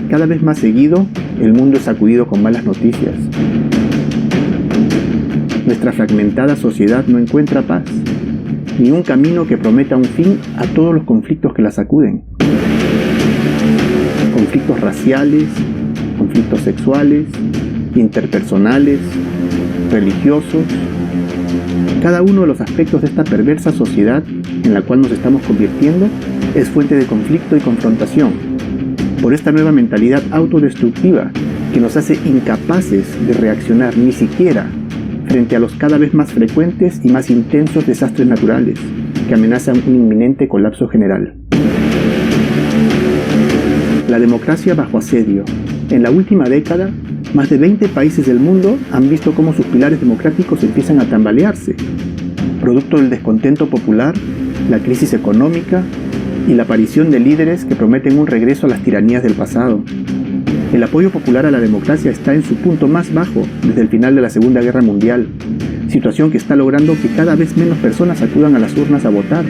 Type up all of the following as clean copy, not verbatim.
Cada vez más seguido, el mundo es sacudido con malas noticias. Nuestra fragmentada sociedad no encuentra paz, ni un camino que prometa un fin a todos los conflictos que la sacuden. Conflictos raciales, conflictos sexuales, interpersonales, religiosos. Cada uno de los aspectos de esta perversa sociedad en la cual nos estamos convirtiendo es fuente de conflicto y confrontación por esta nueva mentalidad autodestructiva que nos hace incapaces de reaccionar ni siquiera frente a los cada vez más frecuentes y más intensos desastres naturales que amenazan un inminente colapso general. La democracia bajo asedio. En la última década, más de 20 países del mundo han visto cómo sus pilares democráticos empiezan a tambalearse, producto del descontento popular, la crisis económica y la aparición de líderes que prometen un regreso a las tiranías del pasado. El apoyo popular a la democracia está en su punto más bajo desde el final de la Segunda Guerra Mundial, situación que está logrando que cada vez menos personas acudan a las urnas a votar,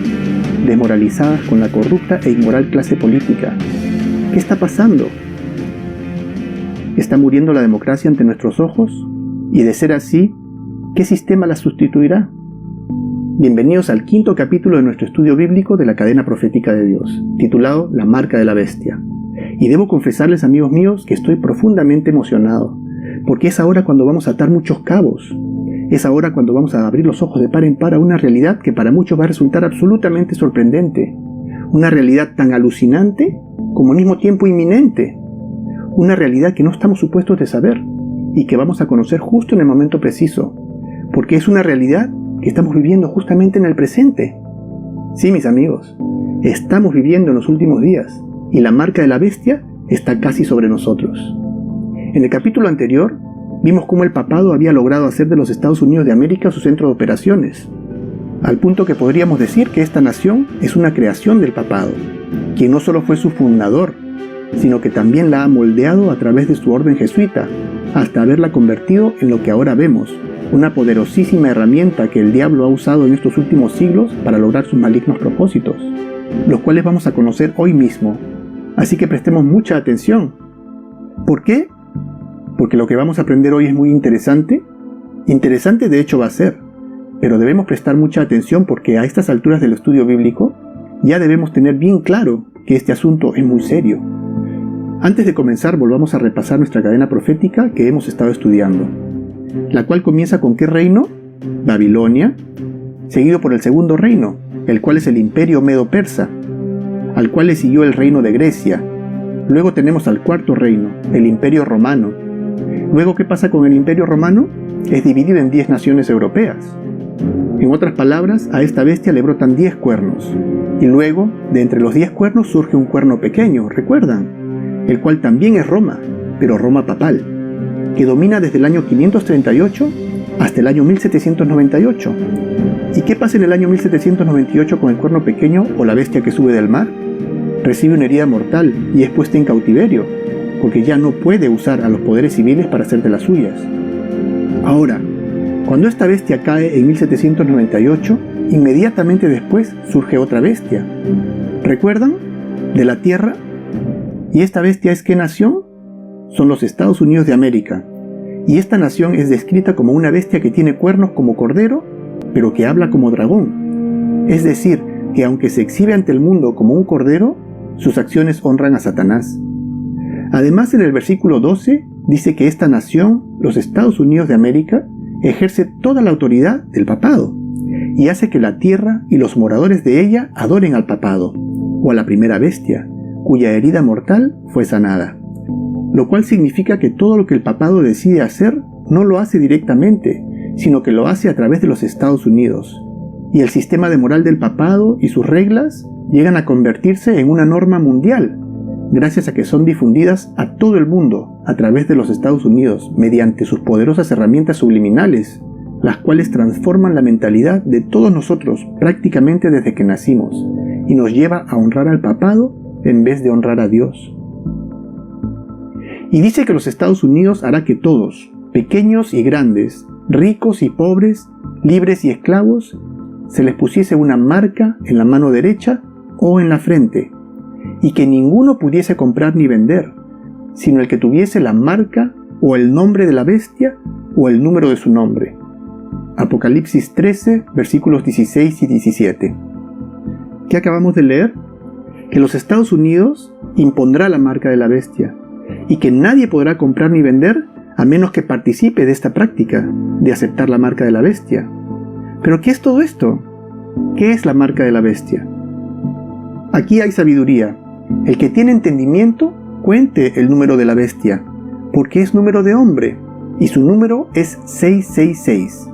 desmoralizadas con la corrupta e inmoral clase política. ¿Qué está pasando? ¿Está muriendo la democracia ante nuestros ojos? Y de ser así, ¿qué sistema la sustituirá? Bienvenidos al quinto capítulo de nuestro estudio bíblico de la cadena profética de Dios, titulado La marca de la bestia. Y debo confesarles, amigos míos, que estoy profundamente emocionado, porque es ahora cuando vamos a atar muchos cabos. Es ahora cuando vamos a abrir los ojos de par en par a una realidad que para muchos va a resultar absolutamente sorprendente. Una realidad tan alucinante como al mismo tiempo inminente. Una realidad que no estamos supuestos de saber y que vamos a conocer justo en el momento preciso, porque es una realidad que estamos viviendo justamente en el presente. Sí, mis amigos, estamos viviendo en los últimos días y la marca de la bestia está casi sobre nosotros. En el capítulo anterior vimos cómo el papado había logrado hacer de los Estados Unidos de América su centro de operaciones, al punto que podríamos decir que esta nación es una creación del papado, quien no solo fue su fundador, sino que también la ha moldeado a través de su orden jesuita, hasta haberla convertido en lo que ahora vemos, una poderosísima herramienta que el diablo ha usado en estos últimos siglos para lograr sus malignos propósitos, los cuales vamos a conocer hoy mismo. Así que prestemos mucha atención. ¿Por qué? Porque lo que vamos a aprender hoy es muy interesante. Interesante de hecho va a ser, pero debemos prestar mucha atención porque a estas alturas del estudio bíblico ya debemos tener bien claro que este asunto es muy serio. Antes de comenzar, volvamos a repasar nuestra cadena profética que hemos estado estudiando, la cual comienza con ¿qué reino? Babilonia, seguido por el segundo reino, el cual es el imperio medo-persa, al cual le siguió el reino de Grecia. Luego tenemos al cuarto reino, el imperio romano. Luego, ¿qué pasa con el imperio romano? Es dividido en 10 naciones europeas. En otras palabras, a esta bestia le brotan 10 cuernos. Y luego, de entre los 10 cuernos surge un cuerno pequeño, ¿recuerdan? El cual también es Roma, pero Roma papal, que domina desde el año 538 hasta el año 1798. ¿Y qué pasa en el año 1798 con el cuerno pequeño o la bestia que sube del mar? Recibe una herida mortal y es puesta en cautiverio, porque ya no puede usar a los poderes civiles para hacer de las suyas. Ahora, cuando esta bestia cae en 1798, inmediatamente después surge otra bestia. ¿Recuerdan? De la tierra. ¿Y esta bestia es qué nación? Son los Estados Unidos de América. Y esta nación es descrita como una bestia que tiene cuernos como cordero, pero que habla como dragón. Es decir, que aunque se exhibe ante el mundo como un cordero, sus acciones honran a Satanás. Además, en el versículo 12 dice que esta nación, los Estados Unidos de América, ejerce toda la autoridad del papado y hace que la tierra y los moradores de ella adoren al papado o a la primera bestia, cuya herida mortal fue sanada. Lo cual significa que todo lo que el papado decide hacer no lo hace directamente, sino que lo hace a través de los Estados Unidos. Y el sistema de moral del papado y sus reglas llegan a convertirse en una norma mundial, gracias a que son difundidas a todo el mundo a través de los Estados Unidos mediante sus poderosas herramientas subliminales, las cuales transforman la mentalidad de todos nosotros prácticamente desde que nacimos y nos lleva a honrar al papado en vez de honrar a Dios. Y dice que los Estados Unidos hará que todos, pequeños y grandes, ricos y pobres, libres y esclavos, se les pusiese una marca en la mano derecha o en la frente, y que ninguno pudiese comprar ni vender, sino el que tuviese la marca o el nombre de la bestia o el número de su nombre. Apocalipsis 13, versículos 16 y 17. ¿Qué acabamos de leer? Que los Estados Unidos impondrá la marca de la bestia y que nadie podrá comprar ni vender a menos que participe de esta práctica de aceptar la marca de la bestia. ¿Pero qué es todo esto? ¿Qué es la marca de la bestia? Aquí hay sabiduría. El que tiene entendimiento, cuente el número de la bestia, porque es número de hombre, y su número es 666.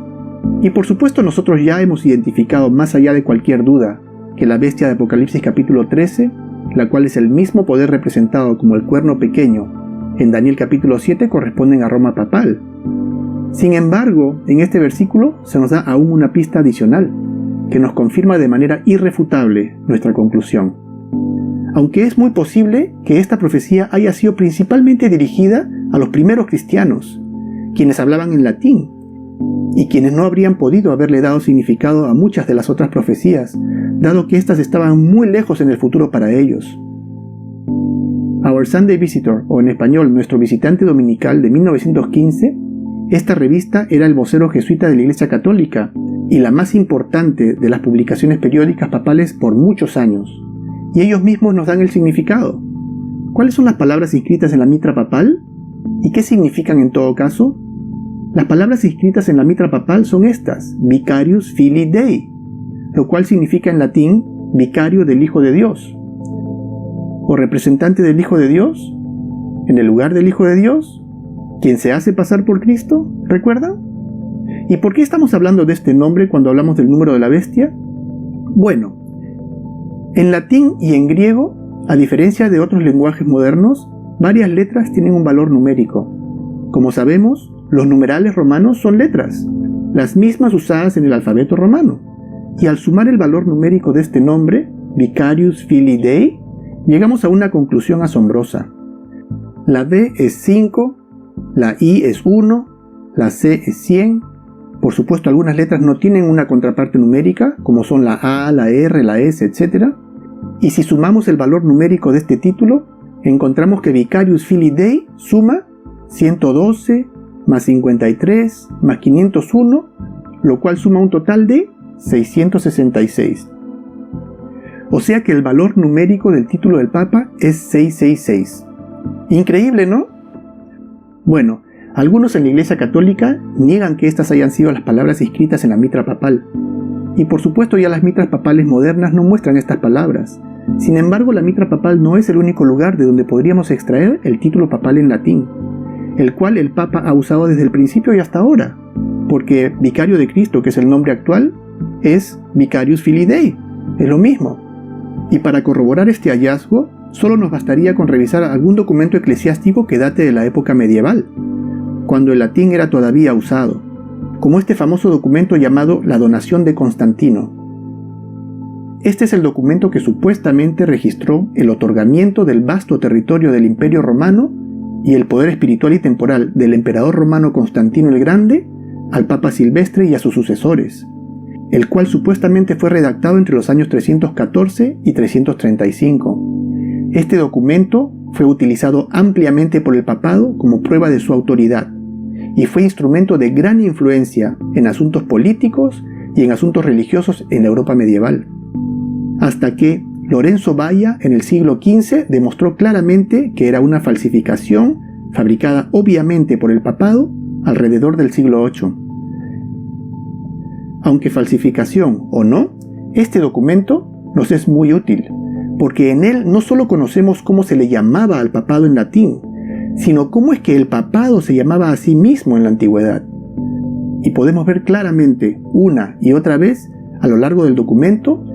Y por supuesto nosotros ya hemos identificado más allá de cualquier duda que la bestia de Apocalipsis capítulo 13, la cual es el mismo poder representado como el cuerno pequeño en Daniel capítulo 7, corresponden a Roma papal. Sin embargo, en este versículo se nos da aún una pista adicional que nos confirma de manera irrefutable nuestra conclusión. Aunque es muy posible que esta profecía haya sido principalmente dirigida a los primeros cristianos, quienes hablaban en latín, y quienes no habrían podido haberle dado significado a muchas de las otras profecías, dado que éstas estaban muy lejos en el futuro para ellos. Our Sunday Visitor, o en español Nuestro Visitante Dominical de 1915, esta revista era el vocero jesuita de la Iglesia Católica y la más importante de las publicaciones periódicas papales por muchos años, y ellos mismos nos dan el significado. ¿Cuáles son las palabras inscritas en la mitra papal? ¿Y qué significan en todo caso? Las palabras inscritas en la mitra papal son estas: Vicarius Filii Dei, lo cual significa en latín vicario del Hijo de Dios, o representante del Hijo de Dios, en el lugar del Hijo de Dios, quien se hace pasar por Cristo, ¿recuerdan? ¿Y por qué estamos hablando de este nombre cuando hablamos del número de la bestia? Bueno, en latín y en griego, a diferencia de otros lenguajes modernos, varias letras tienen un valor numérico. Como sabemos, los numerales romanos son letras, las mismas usadas en el alfabeto romano, y al sumar el valor numérico de este nombre, Vicarius Filii Dei, llegamos a una conclusión asombrosa. La D es 5, la I es 1, la C es 100. Por supuesto, algunas letras no tienen una contraparte numérica, como son la A, la R, la S, etc. Y si sumamos el valor numérico de este título, encontramos que Vicarius Filii Dei suma 112 más 53 más 501, lo cual suma un total de 666. O sea que el valor numérico del título del Papa es 666. Increíble, ¿no? Bueno, algunos en la Iglesia Católica niegan que estas hayan sido las palabras inscritas en la mitra papal. Y por supuesto ya las mitras papales modernas no muestran estas palabras. Sin embargo, la mitra papal no es el único lugar de donde podríamos extraer el título papal en latín, el cual el Papa ha usado desde el principio y hasta ahora, porque Vicario de Cristo, que es el nombre actual, es Vicarius Filii Dei, es lo mismo. Y para corroborar este hallazgo, solo nos bastaría con revisar algún documento eclesiástico que date de la época medieval, cuando el latín era todavía usado, como este famoso documento llamado la Donación de Constantino. Este es el documento que supuestamente registró el otorgamiento del vasto territorio del Imperio Romano y el poder espiritual y temporal del emperador romano Constantino el Grande al Papa Silvestre y a sus sucesores, el cual supuestamente fue redactado entre los años 314 y 335. Este documento fue utilizado ampliamente por el papado como prueba de su autoridad y fue instrumento de gran influencia en asuntos políticos y en asuntos religiosos en la Europa medieval. Hasta que Lorenzo Valla en el siglo XV demostró claramente que era una falsificación fabricada obviamente por el papado alrededor del siglo VIII. Aunque falsificación o no, este documento nos es muy útil, porque en él no solo conocemos cómo se le llamaba al papado en latín, sino cómo es que el papado se llamaba a sí mismo en la antigüedad. Y podemos ver claramente, una y otra vez, a lo largo del documento,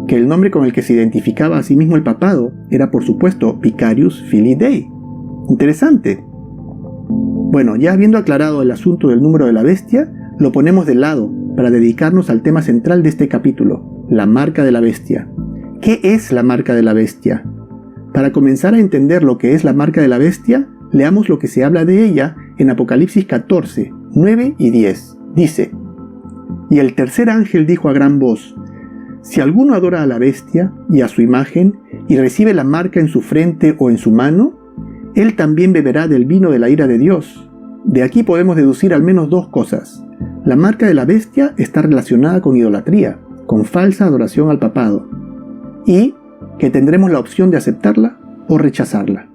que el nombre con el que se identificaba a sí mismo el papado era, por supuesto, Vicarius Filii Dei. Interesante. Bueno, ya habiendo aclarado el asunto del número de la bestia, lo ponemos de lado para dedicarnos al tema central de este capítulo, la marca de la bestia. ¿Qué es la marca de la bestia? Para comenzar a entender lo que es la marca de la bestia, leamos lo que se habla de ella en Apocalipsis 14, 9 y 10. Dice: Y el tercer ángel dijo a gran voz: Si alguno adora a la bestia y a su imagen y recibe la marca en su frente o en su mano, él también beberá del vino de la ira de Dios. De aquí podemos deducir al menos dos cosas. La marca de la bestia está relacionada con idolatría, con falsa adoración al papado, y que tendremos la opción de aceptarla o rechazarla.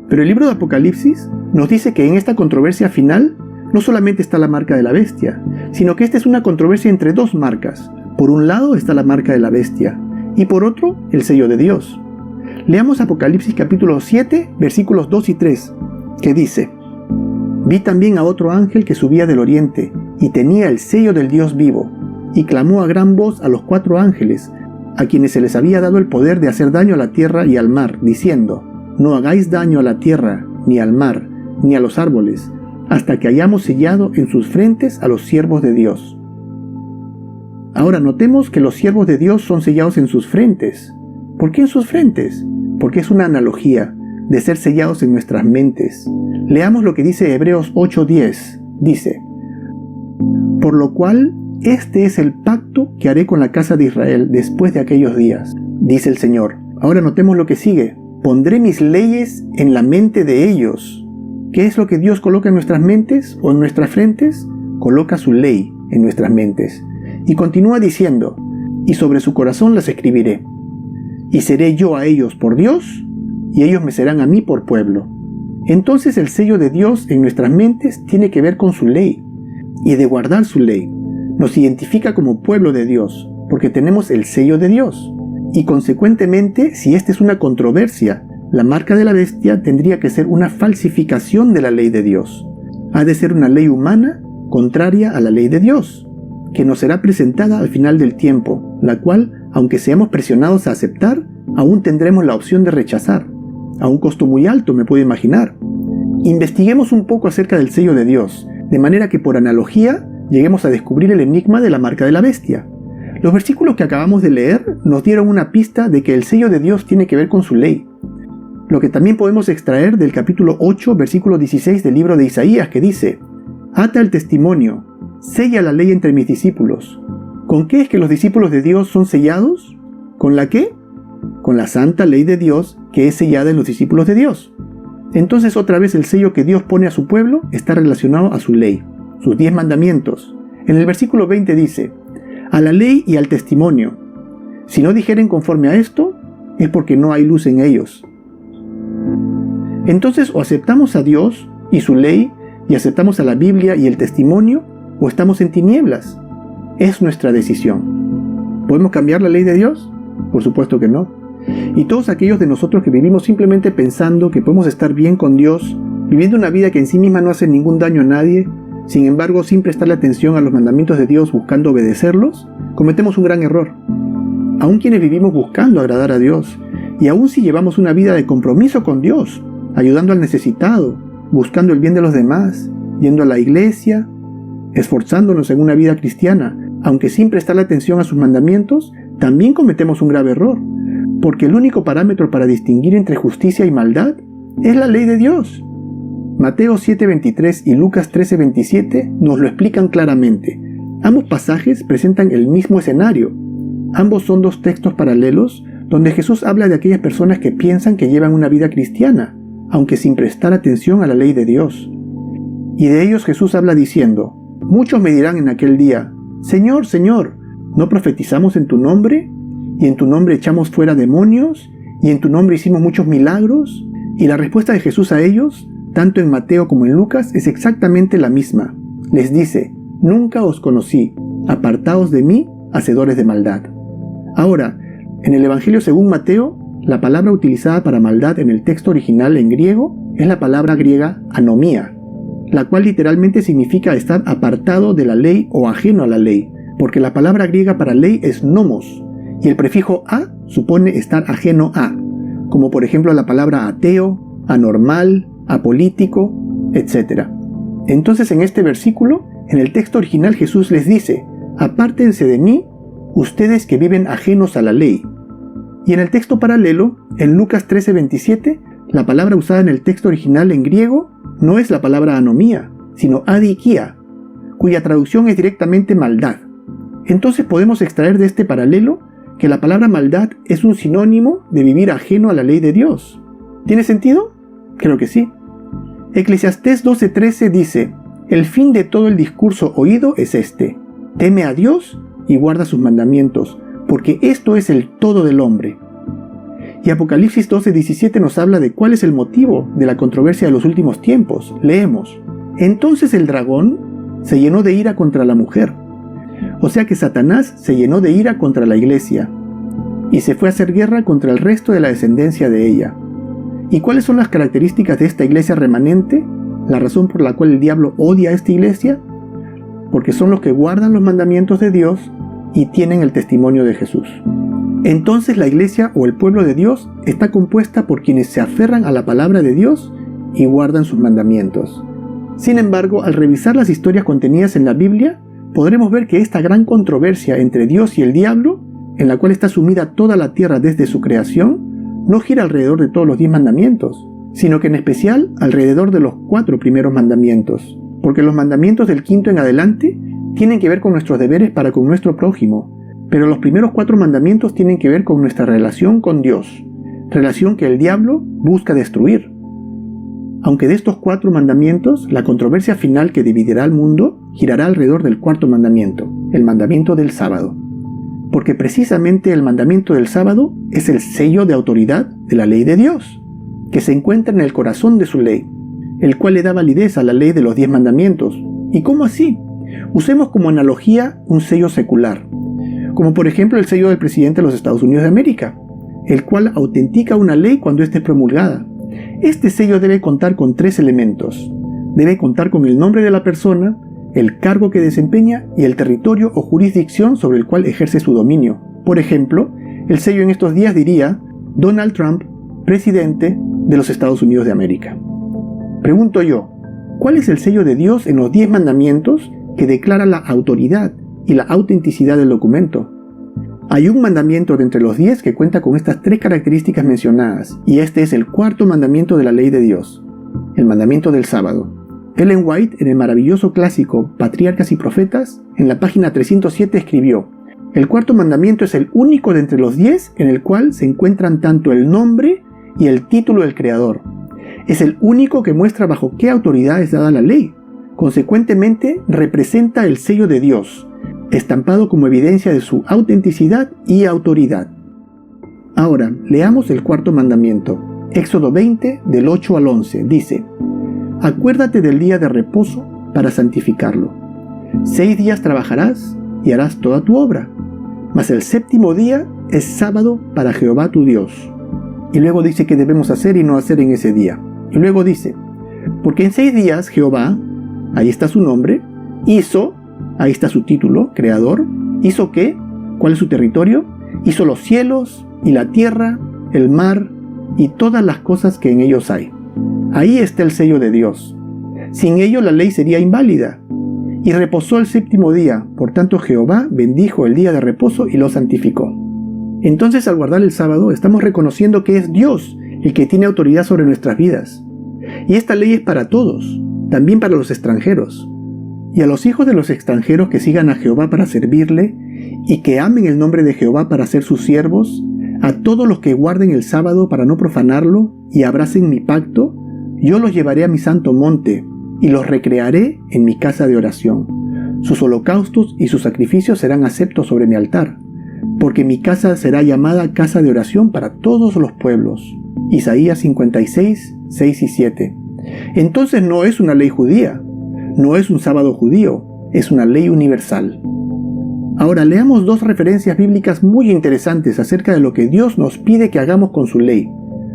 Pero el libro de Apocalipsis nos dice que en esta controversia final no solamente está la marca de la bestia, sino que esta es una controversia entre dos marcas. Por un lado está la marca de la bestia, y por otro, el sello de Dios. Leamos Apocalipsis capítulo 7, versículos 2 y 3, que dice: Vi también a otro ángel que subía del oriente, y tenía el sello del Dios vivo, y clamó a gran voz a los 4 ángeles, a quienes se les había dado el poder de hacer daño a la tierra y al mar, diciendo: No hagáis daño a la tierra, ni al mar, ni a los árboles, hasta que hayamos sellado en sus frentes a los siervos de Dios. Ahora notemos que los siervos de Dios son sellados en sus frentes. ¿Por qué en sus frentes? Porque es una analogía de ser sellados en nuestras mentes. Leamos lo que dice Hebreos 8:10. Dice: Por lo cual, este es el pacto que haré con la casa de Israel después de aquellos días, dice el Señor. Ahora notemos lo que sigue. Pondré mis leyes en la mente de ellos. ¿Qué es lo que Dios coloca en nuestras mentes o en nuestras frentes? Coloca su ley en nuestras mentes. Y continúa diciendo: Y sobre su corazón las escribiré. Y seré yo a ellos por Dios, y ellos me serán a mí por pueblo. Entonces el sello de Dios en nuestras mentes tiene que ver con su ley, y de guardar su ley. Nos identifica como pueblo de Dios, porque tenemos el sello de Dios. Y consecuentemente, si esta es una controversia, la marca de la bestia tendría que ser una falsificación de la ley de Dios. Ha de ser una ley humana contraria a la ley de Dios, que nos será presentada al final del tiempo, la cual, aunque seamos presionados a aceptar, aún tendremos la opción de rechazar, a un costo muy alto, me puedo imaginar. Investiguemos un poco acerca del sello de Dios, de manera que por analogía lleguemos a descubrir el enigma de la marca de la bestia. Los versículos que acabamos de leer nos dieron una pista de que el sello de Dios tiene que ver con su ley. Lo que también podemos extraer del capítulo 8, versículo 16 del libro de Isaías, que dice: Ata el testimonio, sella la ley entre mis discípulos. ¿Con qué es que los discípulos de Dios son sellados? ¿Con la qué? Con la santa ley de Dios que es sellada en los discípulos de Dios. Entonces otra vez el sello que Dios pone a su pueblo está relacionado a su ley, sus 10 mandamientos. En el versículo 20 dice: a la ley y al testimonio. Si no dijeren conforme a esto, es porque no hay luz en ellos. Entonces o aceptamos a Dios y su ley, y aceptamos a la Biblia y el testimonio, o estamos en tinieblas. Es nuestra decisión. ¿Podemos cambiar la ley de Dios? Por supuesto que no. Y todos aquellos de nosotros que vivimos simplemente pensando que podemos estar bien con Dios, viviendo una vida que en sí misma no hace ningún daño a nadie, sin embargo sin prestarle atención a los mandamientos de Dios buscando obedecerlos, cometemos un gran error. Aún quienes vivimos buscando agradar a Dios, y aún si llevamos una vida de compromiso con Dios, ayudando al necesitado, buscando el bien de los demás, yendo a la iglesia, esforzándonos en una vida cristiana, aunque sin prestarle atención a sus mandamientos, también cometemos un grave error, porque el único parámetro para distinguir entre justicia y maldad es la ley de Dios. Mateo 7:23 y Lucas 13:27 nos lo explican claramente. Ambos pasajes presentan el mismo escenario. Ambos son dos textos paralelos donde Jesús habla de aquellas personas que piensan que llevan una vida cristiana, aunque sin prestar atención a la ley de Dios. Y de ellos Jesús habla diciendo: muchos me dirán en aquel día: Señor, Señor, ¿no profetizamos en tu nombre? ¿Y en tu nombre echamos fuera demonios? ¿Y en tu nombre hicimos muchos milagros? Y la respuesta de Jesús a ellos, tanto en Mateo como en Lucas, es exactamente la misma. Les dice: nunca os conocí, apartaos de mí, hacedores de maldad. Ahora, en el Evangelio según Mateo, la palabra utilizada para maldad en el texto original en griego es la palabra griega anomía, la cual literalmente significa estar apartado de la ley o ajeno a la ley, porque la palabra griega para ley es nomos, y el prefijo a supone estar ajeno a, como por ejemplo la palabra ateo, anormal, apolítico, etc. Entonces en este versículo, en el texto original Jesús les dice: apártense de mí, ustedes que viven ajenos a la ley. Y en el texto paralelo, en Lucas 13:27, la palabra usada en el texto original en griego no es la palabra anomía, sino adikia, cuya traducción es directamente maldad. Entonces podemos extraer de este paralelo que la palabra maldad es un sinónimo de vivir ajeno a la ley de Dios. ¿Tiene sentido? Creo que sí. Eclesiastés 12:13 dice: el fin de todo el discurso oído es este: teme a Dios y guarda sus mandamientos, porque esto es el todo del hombre. Y Apocalipsis 12:17 nos habla de cuál es el motivo de la controversia de los últimos tiempos. Leemos: entonces el dragón se llenó de ira contra la mujer. O sea que Satanás se llenó de ira contra la iglesia y se fue a hacer guerra contra el resto de la descendencia de ella. ¿Y cuáles son las características de esta iglesia remanente? La razón por la cual el diablo odia a esta iglesia: porque son los que guardan los mandamientos de Dios y tienen el testimonio de Jesús. Entonces la iglesia o el pueblo de Dios está compuesta por quienes se aferran a la palabra de Dios y guardan sus mandamientos. Sin embargo, al revisar las historias contenidas en la Biblia, podremos ver que esta gran controversia entre Dios y el diablo, en la cual está sumida toda la tierra desde su creación, no gira alrededor de todos los 10 mandamientos, sino que en especial alrededor de los 4 primeros mandamientos, porque los mandamientos del 5º en adelante tienen que ver con nuestros deberes para con nuestro prójimo, pero los primeros 4 mandamientos tienen que ver con nuestra relación con Dios, relación que el diablo busca destruir. Aunque de estos 4 mandamientos, la controversia final que dividirá al mundo girará alrededor del 4º mandamiento, el mandamiento del sábado. Porque precisamente el mandamiento del sábado es el sello de autoridad de la ley de Dios, que se encuentra en el corazón de su ley, el cual le da validez a la ley de los 10 mandamientos. ¿Y cómo así? Usemos como analogía un sello secular, como por ejemplo el sello del presidente de los Estados Unidos de América, el cual autentica una ley cuando ésta es promulgada. Este sello debe contar con 3 elementos. Debe contar con el nombre de la persona, el cargo que desempeña y el territorio o jurisdicción sobre el cual ejerce su dominio. Por ejemplo, el sello en estos días diría: Donald Trump, presidente de los Estados Unidos de América. Pregunto yo, ¿cuál es el sello de Dios en los 10 mandamientos que declara la autoridad y la autenticidad del documento? Hay un mandamiento de entre los 10 que cuenta con estas 3 características mencionadas, y este es el 4º mandamiento de la ley de Dios, el mandamiento del sábado. Ellen White, en el maravilloso clásico Patriarcas y Profetas, en la página 307 escribió: el 4º mandamiento es el único de entre los 10 en el cual se encuentran tanto el nombre y el título del Creador. Es el único que muestra bajo qué autoridad es dada la ley. Consecuentemente, representa el sello de Dios, estampado como evidencia de su autenticidad y autoridad. Ahora, leamos el 4º mandamiento. Éxodo 20, del 8 al 11, dice: acuérdate del día de reposo para santificarlo. 6 días trabajarás y harás toda tu obra, mas el 7º día es sábado para Jehová tu Dios. Y luego dice qué debemos hacer y no hacer en ese día. Y luego dice: porque en 6 días Jehová, ahí está su nombre, hizo, ahí está su título, creador. ¿Hizo qué? ¿Cuál es su territorio? Hizo los cielos y la tierra, el mar y todas las cosas que en ellos hay. Ahí está el sello de Dios. Sin ello la ley sería inválida. Y reposó el 7º día, por tanto Jehová bendijo el día de reposo y lo santificó. Entonces, al guardar el sábado, estamos reconociendo que es Dios el que tiene autoridad sobre nuestras vidas. Y esta ley es para todos, también para los extranjeros. Y a los hijos de los extranjeros que sigan a Jehová para servirle, y que amen el nombre de Jehová para ser sus siervos, a todos los que guarden el sábado para no profanarlo y abracen mi pacto, yo los llevaré a mi santo monte, y los recrearé en mi casa de oración. Sus holocaustos y sus sacrificios serán aceptos sobre mi altar, porque mi casa será llamada casa de oración para todos los pueblos. Isaías 56, 6 y 7. Entonces no es una ley judía, no es un sábado judío, es una ley universal. Ahora leamos 2 referencias bíblicas muy interesantes acerca de lo que Dios nos pide que hagamos con su ley.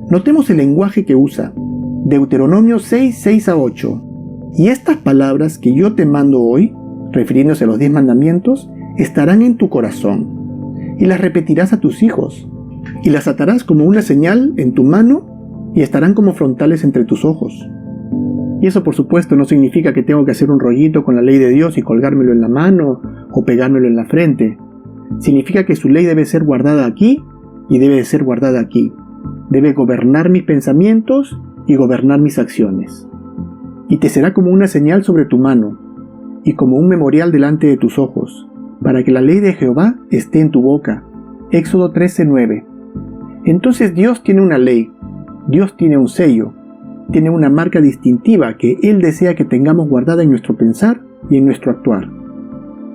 Notemos el lenguaje que usa. Deuteronomio 6, 6 a 8. Y estas palabras que yo te mando hoy, refiriéndose a los 10 mandamientos, estarán en tu corazón, y las repetirás a tus hijos, y las atarás como una señal en tu mano, y estarán como frontales entre tus ojos. Y eso, por supuesto, no significa que tengo que hacer un rollito con la ley de Dios y colgármelo en la mano o pegármelo en la frente. Significa que su ley debe ser guardada aquí y debe ser guardada aquí. Debe gobernar mis pensamientos y gobernar mis acciones. Y te será como una señal sobre tu mano y como un memorial delante de tus ojos, para que la ley de Jehová esté en tu boca. Éxodo 13:9. Entonces Dios tiene una ley, Dios tiene un sello, tiene una marca distintiva que Él desea que tengamos guardada en nuestro pensar y en nuestro actuar.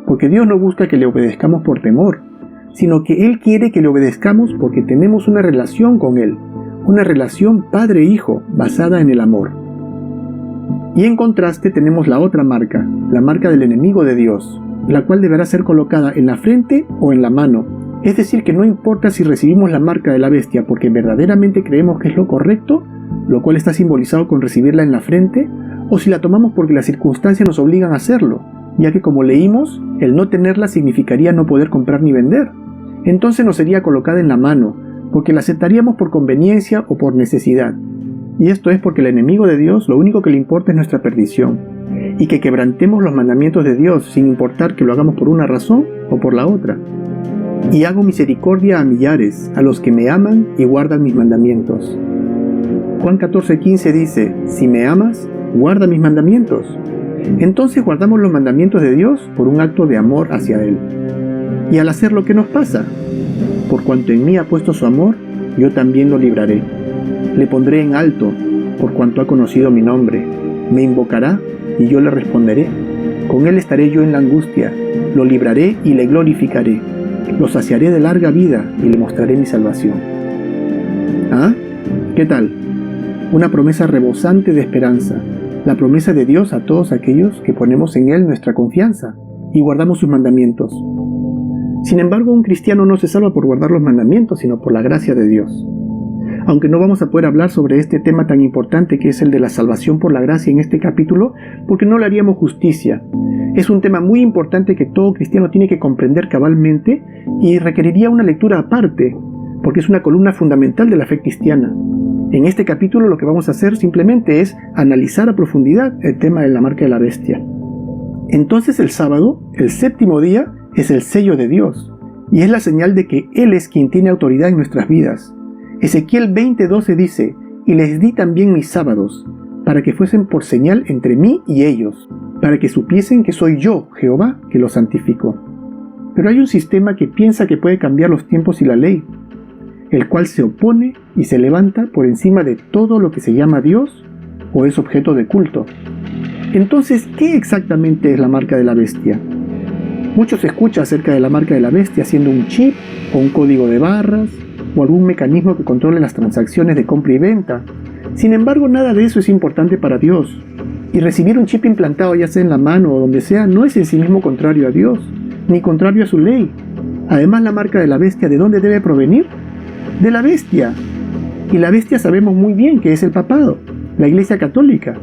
Porque Dios no busca que le obedezcamos por temor, sino que Él quiere que le obedezcamos porque tenemos una relación con Él, una relación padre-hijo basada en el amor. Y en contraste tenemos la otra marca, la marca del enemigo de Dios, la cual deberá ser colocada en la frente o en la mano. Es decir, que no importa si recibimos la marca de la bestia porque verdaderamente creemos que es lo correcto, lo cual está simbolizado con recibirla en la frente, o si la tomamos porque las circunstancias nos obligan a hacerlo, ya que como leímos, el no tenerla significaría no poder comprar ni vender. Entonces nos sería colocada en la mano, porque la aceptaríamos por conveniencia o por necesidad. Y esto es porque el enemigo de Dios lo único que le importa es nuestra perdición, y que quebrantemos los mandamientos de Dios sin importar que lo hagamos por una razón o por la otra. Y hago misericordia a millares, a los que me aman y guardan mis mandamientos. Juan 14:15 dice, si me amas, guarda mis mandamientos. Entonces guardamos los mandamientos de Dios por un acto de amor hacia Él. Y al hacerlo, ¿qué nos pasa? Por cuanto en mí ha puesto su amor, yo también lo libraré. Le pondré en alto, por cuanto ha conocido mi nombre. Me invocará, y yo le responderé. Con él estaré yo en la angustia. Lo libraré y le glorificaré. Lo saciaré de larga vida y le mostraré mi salvación. ¿Ah? ¿Qué tal? Una promesa rebosante de esperanza. La promesa de Dios a todos aquellos que ponemos en Él nuestra confianza y guardamos sus mandamientos. Sin embargo, un cristiano no se salva por guardar los mandamientos, sino por la gracia de Dios. Aunque no vamos a poder hablar sobre este tema tan importante que es el de la salvación por la gracia en este capítulo, porque no le haríamos justicia. Es un tema muy importante que todo cristiano tiene que comprender cabalmente y requeriría una lectura aparte, porque es una columna fundamental de la fe cristiana. En este capítulo lo que vamos a hacer simplemente es analizar a profundidad el tema de la marca de la bestia. Entonces el sábado, el séptimo día, es el sello de Dios, y es la señal de que Él es quien tiene autoridad en nuestras vidas. Ezequiel 20:12 dice, y les di también mis sábados, para que fuesen por señal entre mí y ellos, para que supiesen que soy yo, Jehová, que los santifico. Pero hay un sistema que piensa que puede cambiar los tiempos y la ley, el cual se opone y se levanta por encima de todo lo que se llama Dios o es objeto de culto. Entonces, ¿qué exactamente es la marca de la bestia? Mucho se escucha acerca de la marca de la bestia siendo un chip o un código de barras o algún mecanismo que controle las transacciones de compra y venta. Sin embargo, nada de eso es importante para Dios. Y recibir un chip implantado ya sea en la mano o donde sea no es en sí mismo contrario a Dios, ni contrario a su ley. Además, la marca de la bestia, ¿de dónde debe provenir? De la bestia. Y la bestia sabemos muy bien que es el papado, la Iglesia Católica.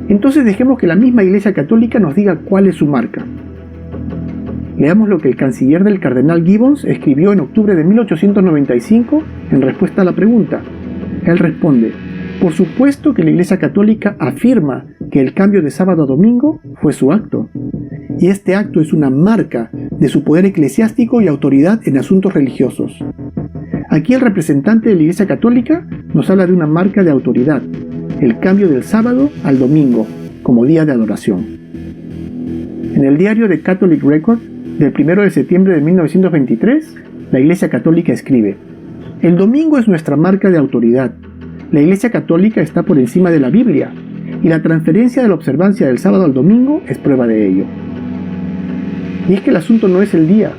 Entonces dejemos que la misma Iglesia Católica nos diga cuál es su marca. Leamos lo que el canciller del cardenal Gibbons escribió en octubre de 1895 en respuesta a la pregunta. Él responde, por supuesto que la Iglesia Católica afirma que el cambio de sábado a domingo fue su acto. Y este acto es una marca de su poder eclesiástico y autoridad en asuntos religiosos. Aquí el representante de la Iglesia Católica nos habla de una marca de autoridad, el cambio del sábado al domingo como día de adoración. En el diario The Catholic Record del 1 de septiembre de 1923, la Iglesia Católica escribe, el domingo es nuestra marca de autoridad. La Iglesia Católica está por encima de la Biblia y la transferencia de la observancia del sábado al domingo es prueba de ello. Y es que el asunto no es el día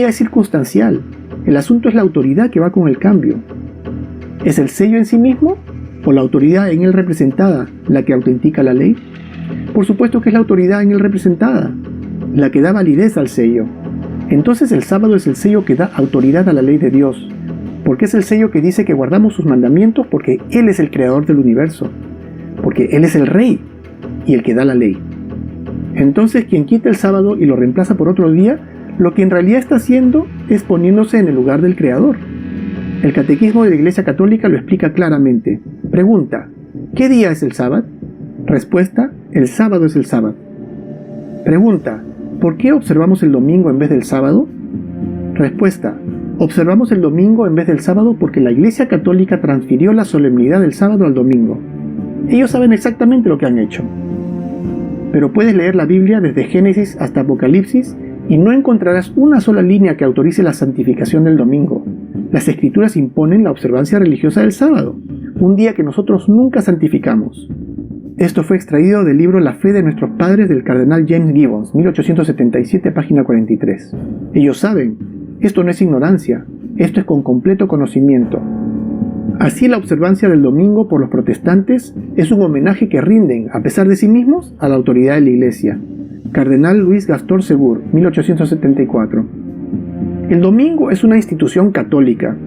es circunstancial, el asunto es la autoridad que va con el cambio. ¿Es el sello en sí mismo o la autoridad en él representada la que autentica la ley? Por supuesto que es la autoridad en él representada, la que da validez al sello. Entonces el sábado es el sello que da autoridad a la ley de Dios, porque es el sello que dice que guardamos sus mandamientos porque Él es el creador del universo, porque Él es el rey y el que da la ley. Entonces quien quita el sábado y lo reemplaza por otro día, lo que en realidad está haciendo es poniéndose en el lugar del creador. El catequismo de la Iglesia Católica lo explica claramente. Pregunta, ¿qué día es el sábado? Respuesta, el sábado es el sábado. Pregunta, ¿por qué observamos el domingo en vez del sábado? Respuesta, observamos el domingo en vez del sábado porque la Iglesia Católica transfirió la solemnidad del sábado al domingo. Ellos saben exactamente lo que han hecho. Pero puedes leer la Biblia desde Génesis hasta Apocalipsis y no encontrarás una sola línea que autorice la santificación del domingo. Las Escrituras imponen la observancia religiosa del sábado, un día que nosotros nunca santificamos. Esto fue extraído del libro La fe de nuestros padres del cardenal James Gibbons, 1877, página 43. Ellos saben, esto no es ignorancia, esto es con completo conocimiento. Así la observancia del domingo por los protestantes es un homenaje que rinden, a pesar de sí mismos, a la autoridad de la Iglesia. Cardenal Louis Gaston Ségur, 1874. El domingo es una institución católica,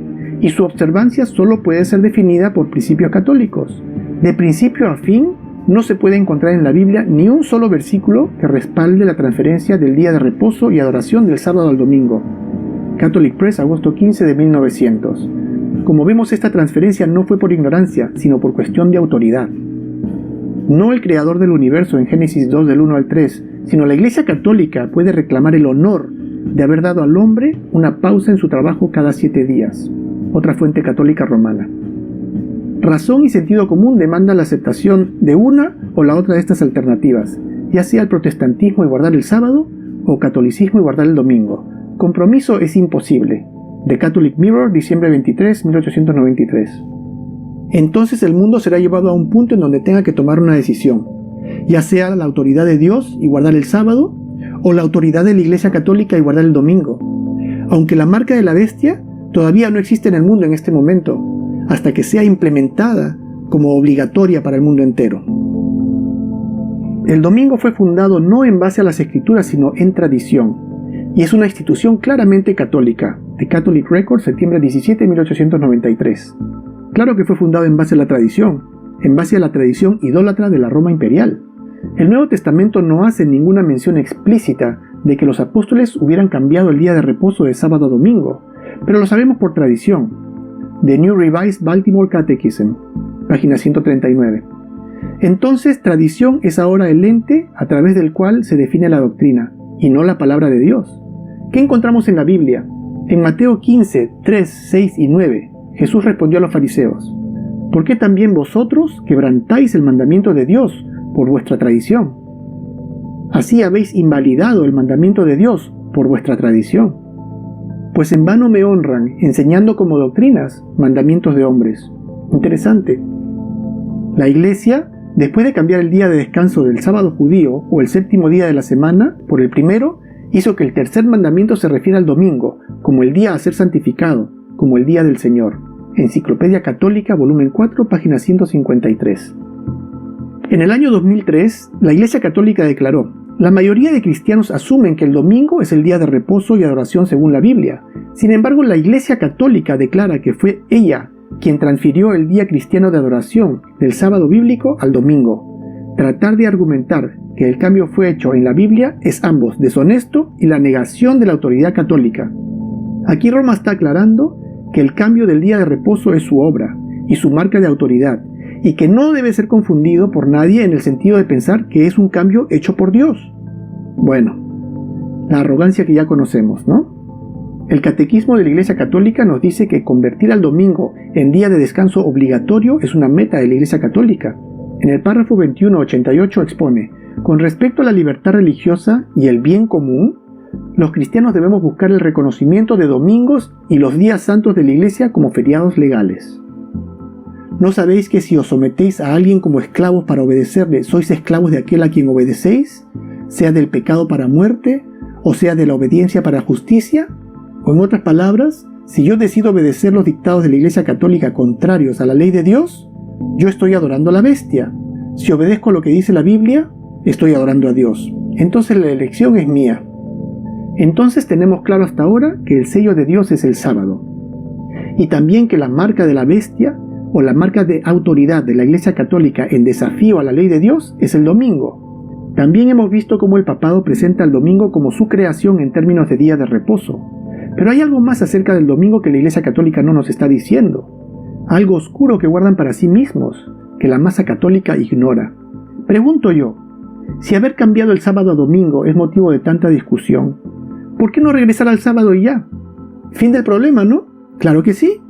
y su observancia solo puede ser definida por principios católicos. De principio a fin, no se puede encontrar en la Biblia ni un solo versículo que respalde la transferencia del día de reposo y adoración del sábado al domingo. Catholic Press, agosto 15 de 1900. Como vemos, esta transferencia no fue por ignorancia, sino por cuestión de autoridad. No el creador del universo en Génesis 2 del 1 al 3, sino la Iglesia Católica puede reclamar el honor de haber dado al hombre una pausa en su trabajo cada 7 días. Otra fuente católica romana. Razón y sentido común demandan la aceptación de una o la otra de estas alternativas, ya sea el protestantismo y guardar el sábado, o catolicismo y guardar el domingo. Compromiso es imposible. The Catholic Mirror, diciembre 23, 1893. Entonces el mundo será llevado a un punto en donde tenga que tomar una decisión, ya sea la autoridad de Dios y guardar el sábado, o la autoridad de la Iglesia Católica y guardar el domingo. Aunque la marca de la bestia todavía no existe en el mundo en este momento, hasta que sea implementada como obligatoria para el mundo entero. El domingo fue fundado no en base a las escrituras, sino en tradición, y es una institución claramente católica. The Catholic Record, septiembre 17, 1893. Claro que fue fundado en base a la tradición idólatra de la Roma imperial. El Nuevo Testamento no hace ninguna mención explícita de que los apóstoles hubieran cambiado el día de reposo de sábado a domingo, pero lo sabemos por tradición. The New Revised Baltimore Catechism, página 139. Entonces, tradición es ahora el ente a través del cual se define la doctrina, y no la palabra de Dios. ¿Qué encontramos en la Biblia? En Mateo 15, 3, 6 y 9, Jesús respondió a los fariseos: ¿por qué también vosotros quebrantáis el mandamiento de Dios por vuestra tradición? Así habéis invalidado el mandamiento de Dios por vuestra tradición. Pues en vano me honran, enseñando como doctrinas mandamientos de hombres. Interesante. La Iglesia, después de cambiar el día de descanso del sábado judío o el séptimo día de la semana por el primero, hizo que el tercer mandamiento se refiera al domingo, como el día a ser santificado, como el día del Señor. Enciclopedia Católica, volumen 4, página 153. En el año 2003, la Iglesia Católica declaró: la mayoría de cristianos asumen que el domingo es el día de reposo y adoración según la Biblia. Sin embargo, la Iglesia Católica declara que fue ella quien transfirió el día cristiano de adoración del sábado bíblico al domingo. Tratar de argumentar que el cambio fue hecho en la Biblia es ambos deshonesto y la negación de la autoridad católica. Aquí Roma está aclarando que el cambio del día de reposo es su obra y su marca de autoridad, y que no debe ser confundido por nadie en el sentido de pensar que es un cambio hecho por Dios. Bueno, la arrogancia que ya conocemos, ¿no? El Catequismo de la Iglesia Católica nos dice que convertir al domingo en día de descanso obligatorio es una meta de la Iglesia Católica. En el párrafo 2188 expone: con respecto a la libertad religiosa y el bien común, los cristianos debemos buscar el reconocimiento de domingos y los días santos de la Iglesia como feriados legales. ¿No sabéis que si os sometéis a alguien como esclavos para obedecerle, sois esclavos de aquel a quien obedecéis, sea del pecado para muerte, o sea de la obediencia para justicia? O en otras palabras, si yo decido obedecer los dictados de la Iglesia Católica contrarios a la ley de Dios, yo estoy adorando a la bestia. Si obedezco lo que dice la Biblia, estoy adorando a Dios. Entonces la elección es mía. Entonces tenemos claro hasta ahora que el sello de Dios es el sábado. Y también que la marca de la bestia, o la marca de autoridad de la Iglesia Católica en desafío a la ley de Dios, es el domingo. También hemos visto cómo el papado presenta el domingo como su creación en términos de día de reposo. Pero hay algo más acerca del domingo que la Iglesia Católica no nos está diciendo. Algo oscuro que guardan para sí mismos, que la masa católica ignora. Pregunto yo, si haber cambiado el sábado a domingo es motivo de tanta discusión, ¿por qué no regresar al sábado y ya? Fin del problema, ¿no? Claro que sí.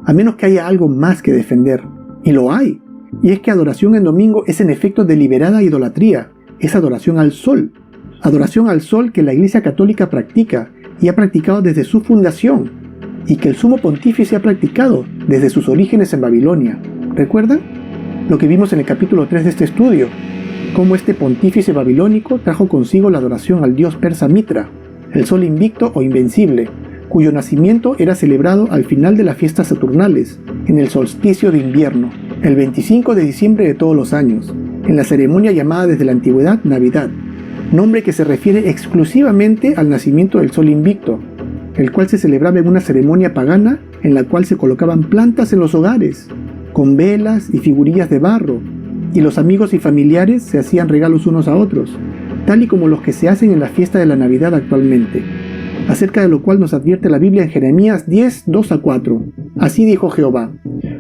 A menos que haya algo más que defender. Y lo hay. Y es que adoración en domingo es en efecto deliberada idolatría. Es adoración al sol. Adoración al sol que la Iglesia Católica practica y ha practicado desde su fundación. y que el sumo pontífice ha practicado desde sus orígenes en Babilonia. ¿Recuerdan? Lo que vimos en el capítulo 3 de este estudio, cómo este pontífice babilónico trajo consigo la adoración al dios persa Mitra, el sol invicto o invencible, cuyo nacimiento era celebrado al final de las fiestas saturnales, en el solsticio de invierno, el 25 de diciembre de todos los años, en la ceremonia llamada desde la antigüedad Navidad, nombre que se refiere exclusivamente al nacimiento del sol invicto, el cual se celebraba en una ceremonia pagana en la cual se colocaban plantas en los hogares, con velas y figurillas de barro, y los amigos y familiares se hacían regalos unos a otros, tal y como los que se hacen en la fiesta de la Navidad actualmente, acerca de lo cual nos advierte la Biblia en Jeremías 10, 2-4. Así dijo Jehová: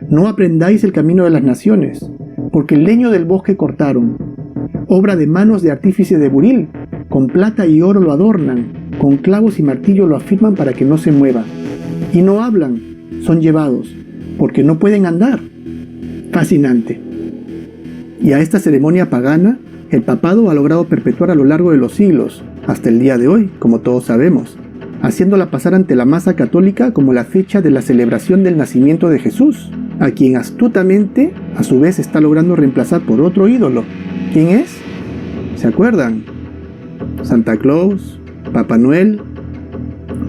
no aprendáis el camino de las naciones, porque el leño del bosque cortaron, obra de manos de artífice de buril, con plata y oro lo adornan, con clavos y martillo lo afirman para que no se mueva, y no hablan, son llevados, porque no pueden andar. Fascinante. Y a esta ceremonia pagana, el papado ha logrado perpetuar a lo largo de los siglos, hasta el día de hoy, como todos sabemos, haciéndola pasar ante la masa católica como la fecha de la celebración del nacimiento de Jesús, a quien astutamente, a su vez, está logrando reemplazar por otro ídolo. ¿Quién es? ¿Se acuerdan? Santa Claus, Papá Noel.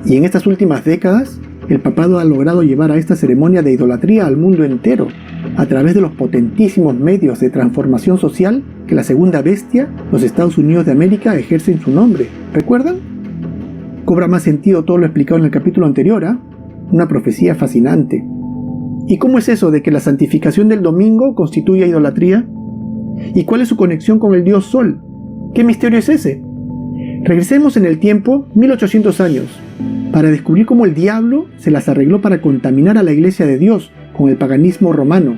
Y en estas últimas décadas, el papado ha logrado llevar a esta ceremonia de idolatría al mundo entero, a través de los potentísimos medios de transformación social que la segunda bestia, los Estados Unidos de América, ejerce en su nombre. ¿Recuerdan? Cobra más sentido todo lo explicado en el capítulo anterior, ¿eh? Una profecía fascinante. ¿Y cómo es eso de que la santificación del domingo constituye idolatría? ¿Y cuál es su conexión con el dios Sol? ¿Qué misterio es ese? Regresemos en el tiempo 1800 años, para descubrir cómo el diablo se las arregló para contaminar a la iglesia de Dios con el paganismo romano,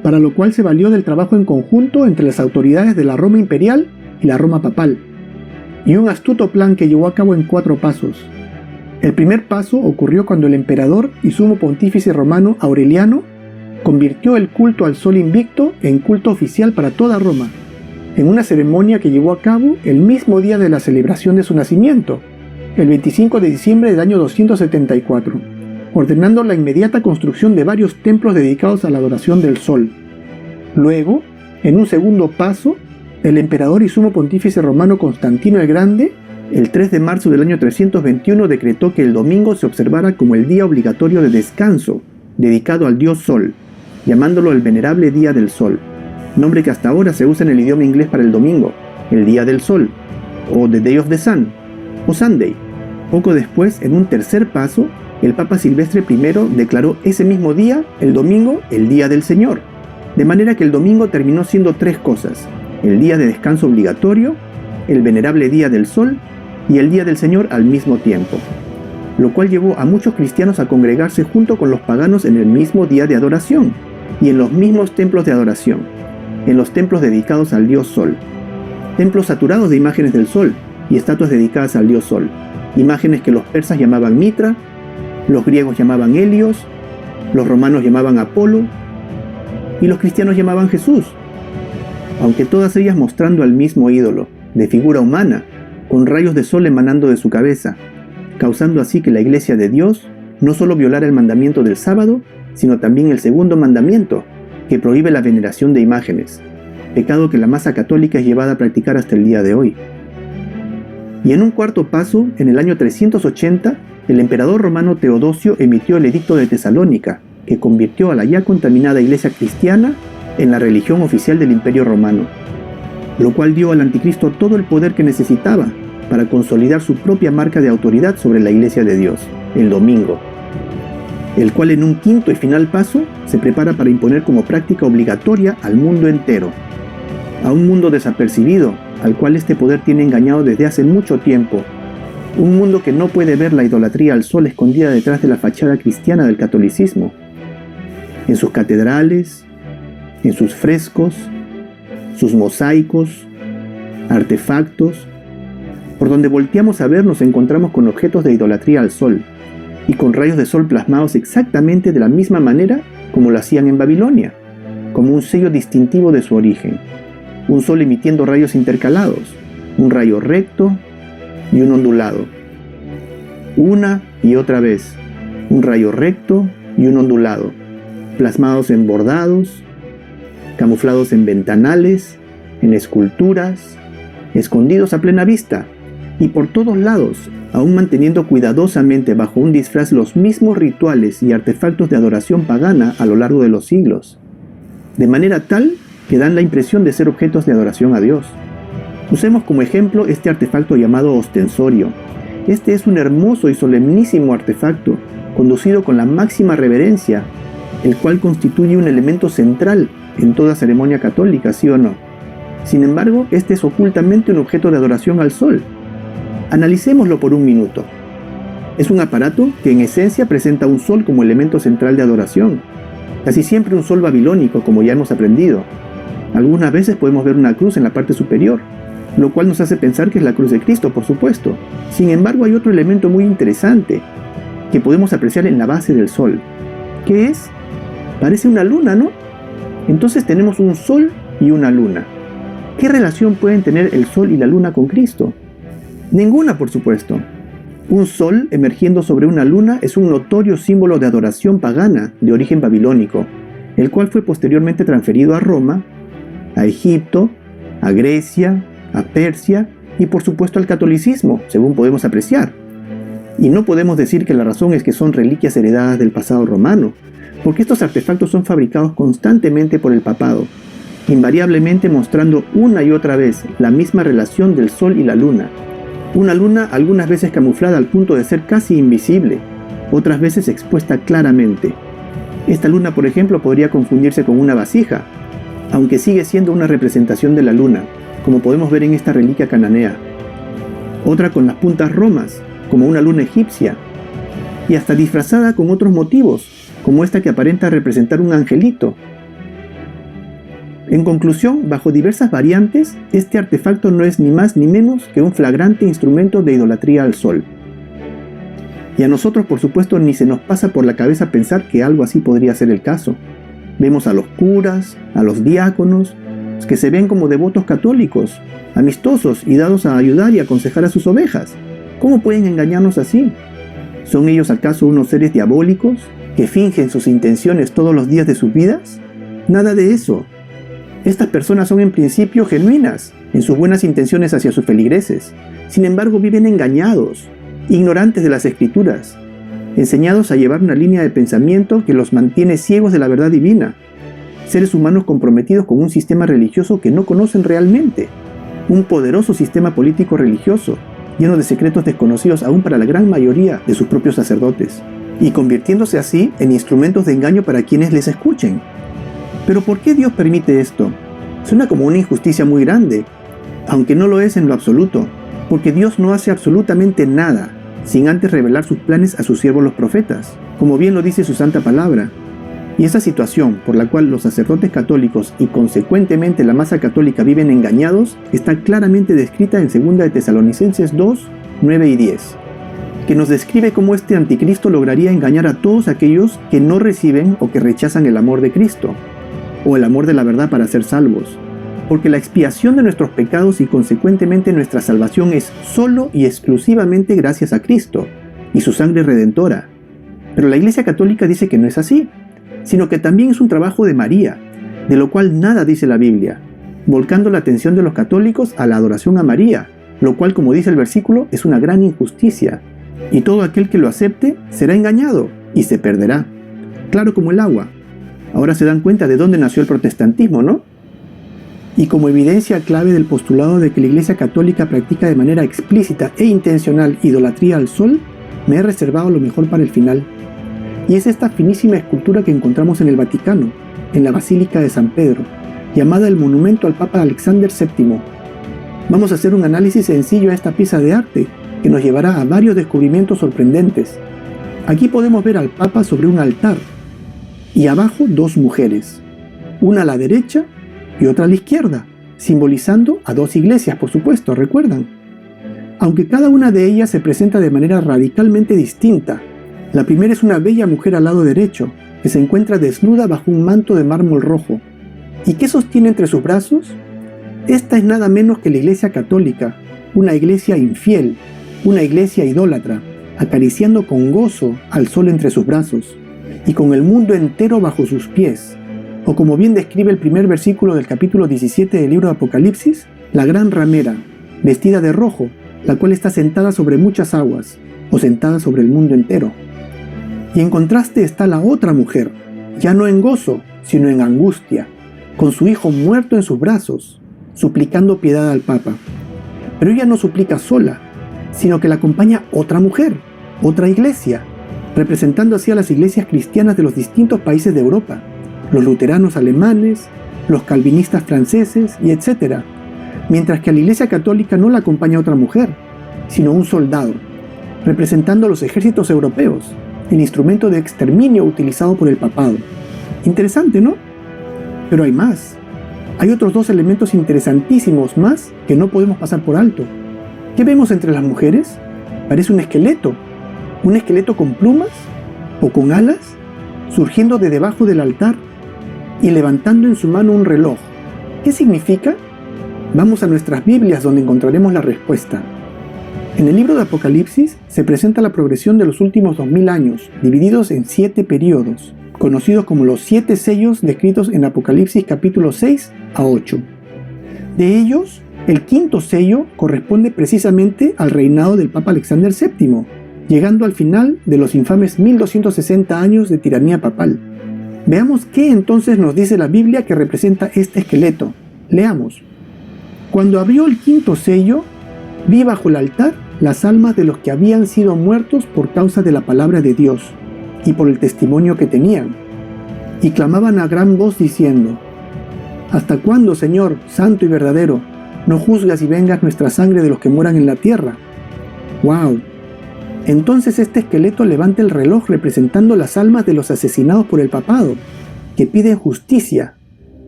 para lo cual se valió del trabajo en conjunto entre las autoridades de la Roma imperial y la Roma papal, y un astuto plan que llevó a cabo en 4 pasos. El primer paso ocurrió cuando el emperador y sumo pontífice romano Aureliano convirtió el culto al sol invicto en culto oficial para toda Roma, en una ceremonia que llevó a cabo el mismo día de la celebración de su nacimiento, el 25 de diciembre del año 274, ordenando la inmediata construcción de varios templos dedicados a la adoración del sol. Luego, en un segundo paso, el emperador y sumo pontífice romano Constantino el Grande, el 3 de marzo del año 321, decretó que el domingo se observara como el día obligatorio de descanso, dedicado al dios Sol, llamándolo el Venerable Día del Sol, nombre que hasta ahora se usa en el idioma inglés para el domingo, el Día del Sol, o The Day of the Sun, o Sunday. Poco después, en un tercer paso, el Papa Silvestre I declaró ese mismo día, el domingo, el Día del Señor, de manera que el domingo terminó siendo 3 cosas: el día de descanso obligatorio, el Venerable Día del Sol y el Día del Señor al mismo tiempo, lo cual llevó a muchos cristianos a congregarse junto con los paganos en el mismo día de adoración y en los mismos templos de adoración, en los templos dedicados al dios Sol, templos saturados de imágenes del Sol y estatuas dedicadas al dios Sol, imágenes que los persas llamaban Mitra, los griegos llamaban Helios, los romanos llamaban Apolo y los cristianos llamaban Jesús, aunque todas ellas mostrando al mismo ídolo, de figura humana, con rayos de sol emanando de su cabeza, causando así que la iglesia de Dios no solo violara el mandamiento del sábado, sino también el segundo mandamiento, que prohíbe la veneración de imágenes, pecado que la masa católica es llevada a practicar hasta el día de hoy. Y en un cuarto paso, en el año 380, el emperador romano Teodosio emitió el Edicto de Tesalónica, que convirtió a la ya contaminada iglesia cristiana en la religión oficial del Imperio Romano, lo cual dio al anticristo todo el poder que necesitaba para consolidar su propia marca de autoridad sobre la iglesia de Dios, el domingo, el cual en un quinto y final paso se prepara para imponer como práctica obligatoria al mundo entero, a un mundo desapercibido, al cual este poder tiene engañado desde hace mucho tiempo, un mundo que no puede ver la idolatría al sol escondida detrás de la fachada cristiana del catolicismo, en sus catedrales, en sus frescos, sus mosaicos, artefactos. Por donde volteamos a ver nos encontramos con objetos de idolatría al sol, y con rayos de sol plasmados exactamente de la misma manera como lo hacían en Babilonia, como un sello distintivo de su origen. Un sol emitiendo rayos intercalados, un rayo recto y un ondulado. Una y otra vez, un rayo recto y un ondulado, plasmados en bordados, camuflados en ventanales, en esculturas, escondidos a plena vista y por todos lados, aún manteniendo cuidadosamente bajo un disfraz los mismos rituales y artefactos de adoración pagana a lo largo de los siglos, de manera tal que dan la impresión de ser objetos de adoración a Dios. Usemos como ejemplo este artefacto llamado ostensorio. Este es un hermoso y solemnísimo artefacto, conducido con la máxima reverencia, el cual constituye un elemento central en toda ceremonia católica, ¿sí o no? Sin embargo, este es ocultamente un objeto de adoración al sol. Analicémoslo por un minuto. Es un aparato que en esencia presenta un sol como elemento central de adoración, casi siempre un sol babilónico, como ya hemos aprendido. Algunas veces podemos ver una cruz en la parte superior, lo cual nos hace pensar que es la cruz de Cristo, por supuesto. Sin embargo, hay otro elemento muy interesante que podemos apreciar en la base del sol. ¿Qué es? Parece una luna, ¿no? Entonces tenemos un sol y una luna. ¿Qué relación pueden tener el sol y la luna con Cristo? Ninguna, por supuesto. Un sol emergiendo sobre una luna es un notorio símbolo de adoración pagana de origen babilónico, el cual fue posteriormente transferido a Roma, a Egipto, a Grecia, a Persia y por supuesto al catolicismo, según podemos apreciar. Y no podemos decir que la razón es que son reliquias heredadas del pasado romano, porque estos artefactos son fabricados constantemente por el papado, invariablemente mostrando una y otra vez la misma relación del sol y la luna. Una luna algunas veces camuflada al punto de ser casi invisible, otras veces expuesta claramente. Esta luna, por ejemplo, podría confundirse con una vasija, aunque sigue siendo una representación de la luna, como podemos ver en esta reliquia cananea. Otra con las puntas romas, como una luna egipcia, y hasta disfrazada con otros motivos, como esta que aparenta representar un angelito. En conclusión, bajo diversas variantes, este artefacto no es ni más ni menos que un flagrante instrumento de idolatría al sol. Y a nosotros, por supuesto, ni se nos pasa por la cabeza pensar que algo así podría ser el caso. Vemos a los curas, a los diáconos, que se ven como devotos católicos, amistosos y dados a ayudar y aconsejar a sus ovejas. ¿Cómo pueden engañarnos así? ¿Son ellos acaso unos seres diabólicos que fingen sus intenciones todos los días de sus vidas? Nada de eso. Estas personas son en principio genuinas en sus buenas intenciones hacia sus feligreses. Sin embargo, viven engañados, ignorantes de las Escrituras, enseñados a llevar una línea de pensamiento que los mantiene ciegos de la verdad divina. Seres humanos comprometidos con un sistema religioso que no conocen realmente. Un poderoso sistema político religioso, lleno de secretos desconocidos aún para la gran mayoría de sus propios sacerdotes, y convirtiéndose así en instrumentos de engaño para quienes les escuchen. ¿Pero por qué Dios permite esto? Suena como una injusticia muy grande, aunque no lo es en lo absoluto, porque Dios no hace absolutamente nada sin antes revelar sus planes a sus siervos los profetas, como bien lo dice su santa palabra. Y esa situación por la cual los sacerdotes católicos y consecuentemente la masa católica viven engañados está claramente descrita en 2 de Tesalonicenses 2, 9 y 10, que nos describe cómo este anticristo lograría engañar a todos aquellos que no reciben o que rechazan el amor de Cristo, o el amor de la verdad para ser salvos, porque la expiación de nuestros pecados y consecuentemente nuestra salvación es solo y exclusivamente gracias a Cristo y su sangre redentora. Pero la Iglesia Católica dice que no es así, sino que también es un trabajo de María, de lo cual nada dice la Biblia, volcando la atención de los católicos a la adoración a María, lo cual, como dice el versículo, es una gran injusticia, y todo aquel que lo acepte será engañado y se perderá, claro como el agua. Ahora se dan cuenta de dónde nació el protestantismo, ¿no? Y como evidencia clave del postulado de que la Iglesia Católica practica de manera explícita e intencional idolatría al sol, me he reservado lo mejor para el final. Y es esta finísima escultura que encontramos en el Vaticano, en la Basílica de San Pedro, llamada el Monumento al Papa Alexander VII. Vamos a hacer un análisis sencillo a esta pieza de arte, que nos llevará a varios descubrimientos sorprendentes. Aquí podemos ver al Papa sobre un altar, y abajo dos mujeres, una a la derecha y otra a la izquierda, simbolizando a dos iglesias, por supuesto, ¿recuerdan? Aunque cada una de ellas se presenta de manera radicalmente distinta. La primera es una bella mujer al lado derecho, que se encuentra desnuda bajo un manto de mármol rojo. ¿Y qué sostiene entre sus brazos? Esta es nada menos que la Iglesia Católica, una iglesia infiel, una iglesia idólatra, acariciando con gozo al sol entre sus brazos y con el mundo entero bajo sus pies. O como bien describe el primer versículo del capítulo 17 del libro de Apocalipsis, la gran ramera, vestida de rojo, la cual está sentada sobre muchas aguas, o sentada sobre el mundo entero. Y en contraste está la otra mujer, ya no en gozo, sino en angustia, con su hijo muerto en sus brazos, suplicando piedad al Papa. Pero ella no suplica sola, sino que la acompaña otra mujer, otra iglesia, representando así a las iglesias cristianas de los distintos países de Europa, los luteranos alemanes, los calvinistas franceses y etc., mientras que a la Iglesia Católica no la acompaña otra mujer, sino un soldado, representando a los ejércitos europeos, el instrumento de exterminio utilizado por el papado. Interesante, ¿no? Pero hay más. Hay otros dos elementos interesantísimos más que no podemos pasar por alto. ¿Qué vemos entre las mujeres? Parece un esqueleto con plumas o con alas, surgiendo de debajo del altar y levantando en su mano un reloj. ¿Qué significa? Vamos a nuestras Biblias donde encontraremos la respuesta. En el libro de Apocalipsis se presenta la progresión de los últimos 2000 años, divididos en 7 periodos, conocidos como los 7 sellos descritos en Apocalipsis capítulo 6 a 8. De ellos, el quinto sello corresponde precisamente al reinado del Papa Alexander VII, llegando al final de los infames 1260 años de tiranía papal. Veamos qué entonces nos dice la Biblia que representa este esqueleto. Leamos. Cuando abrió el quinto sello, vi bajo el altar las almas de los que habían sido muertos por causa de la palabra de Dios y por el testimonio que tenían, y clamaban a gran voz diciendo: ¿Hasta cuándo, Señor, santo y verdadero, no juzgas y vengas nuestra sangre de los que mueran en la tierra? ¡Wow! Entonces este esqueleto levanta el reloj representando las almas de los asesinados por el papado, que piden justicia.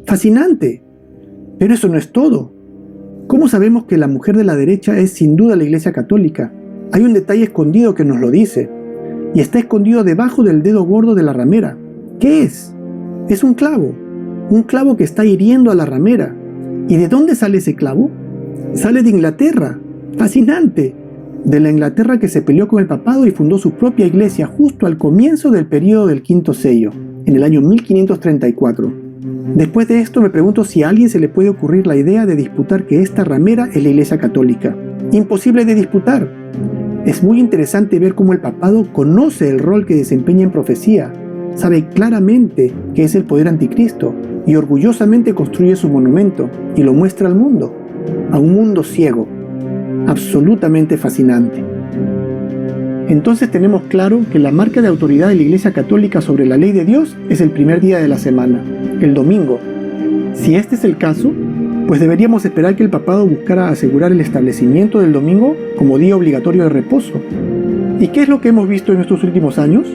¡Fascinante! Pero eso no es todo. ¿Cómo sabemos que la mujer de la derecha es sin duda la Iglesia Católica? Hay un detalle escondido que nos lo dice, y está escondido debajo del dedo gordo de la ramera. ¿Qué es? Es un clavo que está hiriendo a la ramera. ¿Y de dónde sale ese clavo? Sale de Inglaterra. ¡Fascinante! De la Inglaterra que se peleó con el papado y fundó su propia iglesia justo al comienzo del período del quinto sello, en el año 1534. Después de esto me pregunto si a alguien se le puede ocurrir la idea de disputar que esta ramera es la Iglesia Católica. Imposible de disputar. Es muy interesante ver cómo el papado conoce el rol que desempeña en profecía, sabe claramente que es el poder anticristo y orgullosamente construye su monumento y lo muestra al mundo, a un mundo ciego. Absolutamente fascinante. Entonces tenemos claro que la marca de autoridad de la Iglesia Católica sobre la ley de Dios es el primer día de la semana, el domingo. Si este es el caso, pues deberíamos esperar que el papado buscara asegurar el establecimiento del domingo como día obligatorio de reposo. ¿Y qué es lo que hemos visto en estos últimos años?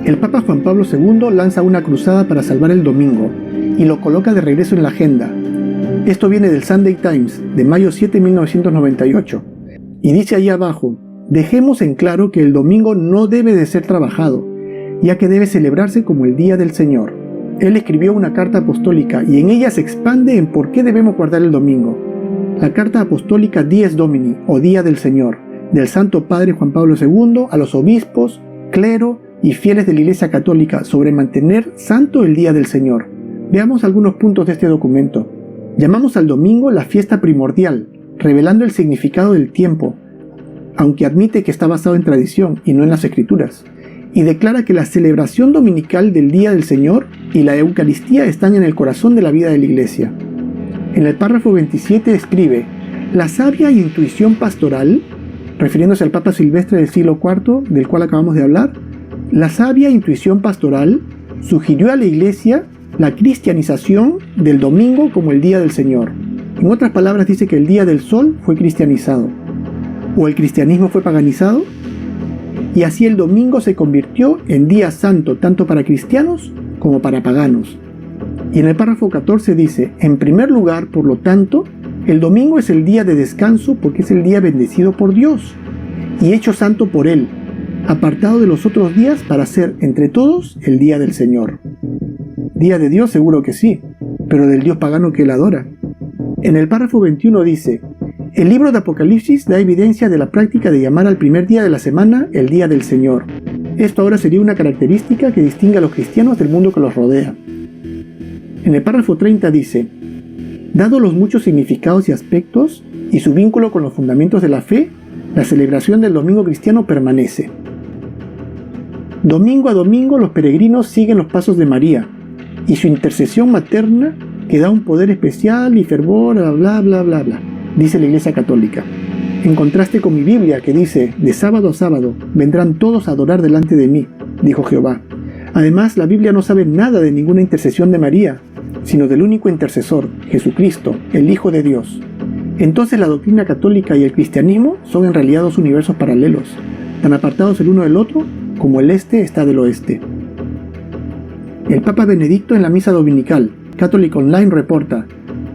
El Papa Juan Pablo II lanza una cruzada para salvar el domingo y lo coloca de regreso en la agenda. Esto viene del Sunday Times, de mayo 7 de 1998. Y dice ahí abajo: dejemos en claro que el domingo no debe de ser trabajado, ya que debe celebrarse como el día del Señor. Él escribió una carta apostólica y en ella se expande en por qué debemos guardar el domingo. La carta apostólica Dies Domini, o Día del Señor, del Santo Padre Juan Pablo II a los obispos, clero y fieles de la Iglesia Católica sobre mantener santo el Día del Señor. Veamos algunos puntos de este documento. Llamamos al domingo la fiesta primordial, revelando el significado del tiempo, aunque admite que está basado en tradición y no en las Escrituras, y declara que la celebración dominical del Día del Señor y la Eucaristía están en el corazón de la vida de la Iglesia. En el párrafo 27 escribe: la sabia intuición pastoral, refiriéndose al Papa Silvestre del siglo IV, del cual acabamos de hablar, la sabia intuición pastoral sugirió a la Iglesia la cristianización del domingo como el Día del Señor. En otras palabras, dice que el Día del Sol fue cristianizado, o el cristianismo fue paganizado, y así el domingo se convirtió en día santo tanto para cristianos como para paganos. Y en el párrafo 14 dice: en primer lugar, por lo tanto, el domingo es el día de descanso porque es el día bendecido por Dios y hecho santo por Él, apartado de los otros días para ser entre todos el día del Señor. Día de Dios seguro que sí, pero del Dios pagano que Él adora. En el párrafo 21 dice: El libro de Apocalipsis da evidencia de la práctica de llamar al primer día de la semana el Día del Señor. Esto ahora sería una característica que distingue a los cristianos del mundo que los rodea. En el párrafo 30 dice: dado los muchos significados y aspectos y su vínculo con los fundamentos de la fe, la celebración del domingo cristiano permanece. Domingo a domingo los peregrinos siguen los pasos de María y su intercesión materna que da un poder especial y fervor, bla bla bla bla, dice la Iglesia Católica. En contraste con mi Biblia que dice: de sábado a sábado vendrán todos a adorar delante de mí, dijo Jehová. Además, la Biblia no sabe nada de ninguna intercesión de María, sino del único intercesor, Jesucristo, el Hijo de Dios. Entonces la doctrina católica y el cristianismo son en realidad dos universos paralelos, tan apartados el uno del otro como el este está del oeste. El Papa Benedicto en la misa dominical, Catholic Online, reporta: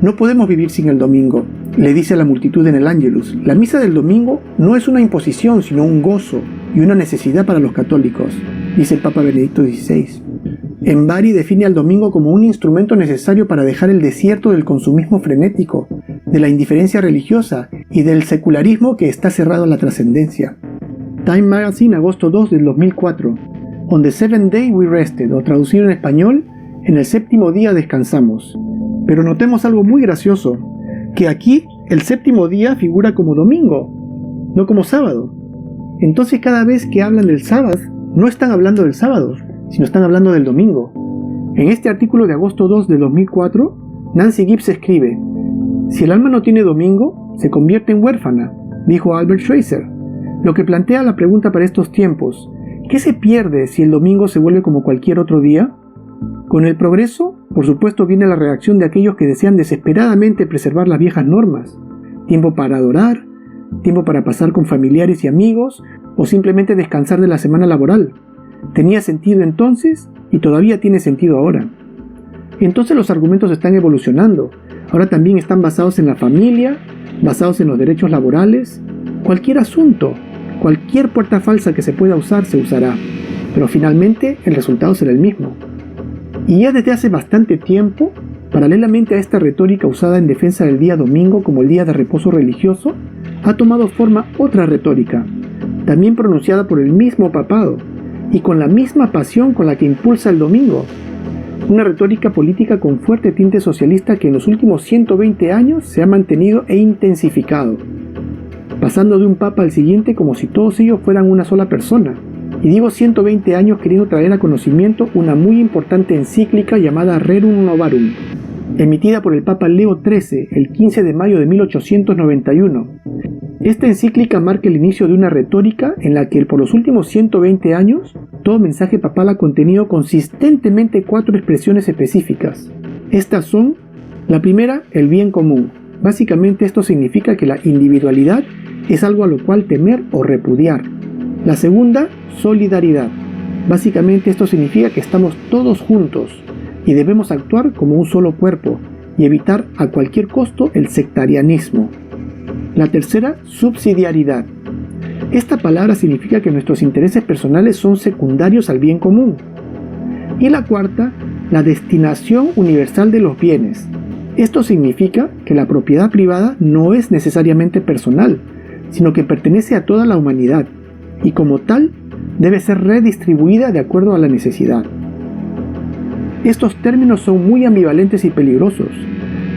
no podemos vivir sin el domingo. Le dice a la multitud en el Ángelus: la misa del domingo no es una imposición, sino un gozo y una necesidad para los católicos, dice el Papa Benedicto XVI. En Bari define al domingo como un instrumento necesario para dejar el desierto del consumismo frenético, de la indiferencia religiosa y del secularismo que está cerrado a la trascendencia. Time Magazine, agosto 2 del 2004. On the seventh day we rested, o traducido en español: en el séptimo día descansamos. Pero notemos algo muy gracioso, que aquí el séptimo día figura como domingo, no como sábado. Entonces cada vez que hablan del sábado, no están hablando del sábado, sino están hablando del domingo. En este artículo de agosto 2 de 2004, Nancy Gibbs escribe: si el alma no tiene domingo, se convierte en huérfana, dijo Albert Schweitzer, lo que plantea la pregunta para estos tiempos: ¿qué se pierde si el domingo se vuelve como cualquier otro día? Con el progreso, por supuesto, viene la reacción de aquellos que desean desesperadamente preservar las viejas normas: tiempo para adorar, tiempo para pasar con familiares y amigos, o simplemente descansar de la semana laboral. Tenía sentido entonces y todavía tiene sentido ahora. Entonces los argumentos están evolucionando. Ahora también están basados en la familia, basados en los derechos laborales. Cualquier asunto, cualquier puerta falsa que se pueda usar, se usará. Pero finalmente el resultado será el mismo. Y ya desde hace bastante tiempo, paralelamente a esta retórica usada en defensa del día domingo como el día de reposo religioso, ha tomado forma otra retórica, también pronunciada por el mismo papado, y con la misma pasión con la que impulsa el domingo. Una retórica política con fuerte tinte socialista que en los últimos 120 años se ha mantenido e intensificado, pasando de un papa al siguiente como si todos ellos fueran una sola persona. Y digo 120 años queriendo traer a conocimiento una muy importante encíclica llamada Rerum Novarum, emitida por el Papa Leo XIII el 15 de mayo de 1891. Esta encíclica marca el inicio de una retórica en la que por los últimos 120 años todo mensaje papal ha contenido consistentemente 4 expresiones específicas. Estas son: la primera, el bien común. Básicamente esto significa que la individualidad es algo a lo cual temer o repudiar. La segunda, solidaridad. Básicamente esto significa que estamos todos juntos y debemos actuar como un solo cuerpo y evitar a cualquier costo el sectarianismo. La tercera, subsidiariedad. Esta palabra significa que nuestros intereses personales son secundarios al bien común. Y la cuarta, la destinación universal de los bienes. Esto significa que la propiedad privada no es necesariamente personal, sino que pertenece a toda la humanidad, y como tal, debe ser redistribuida de acuerdo a la necesidad. Estos términos son muy ambivalentes y peligrosos,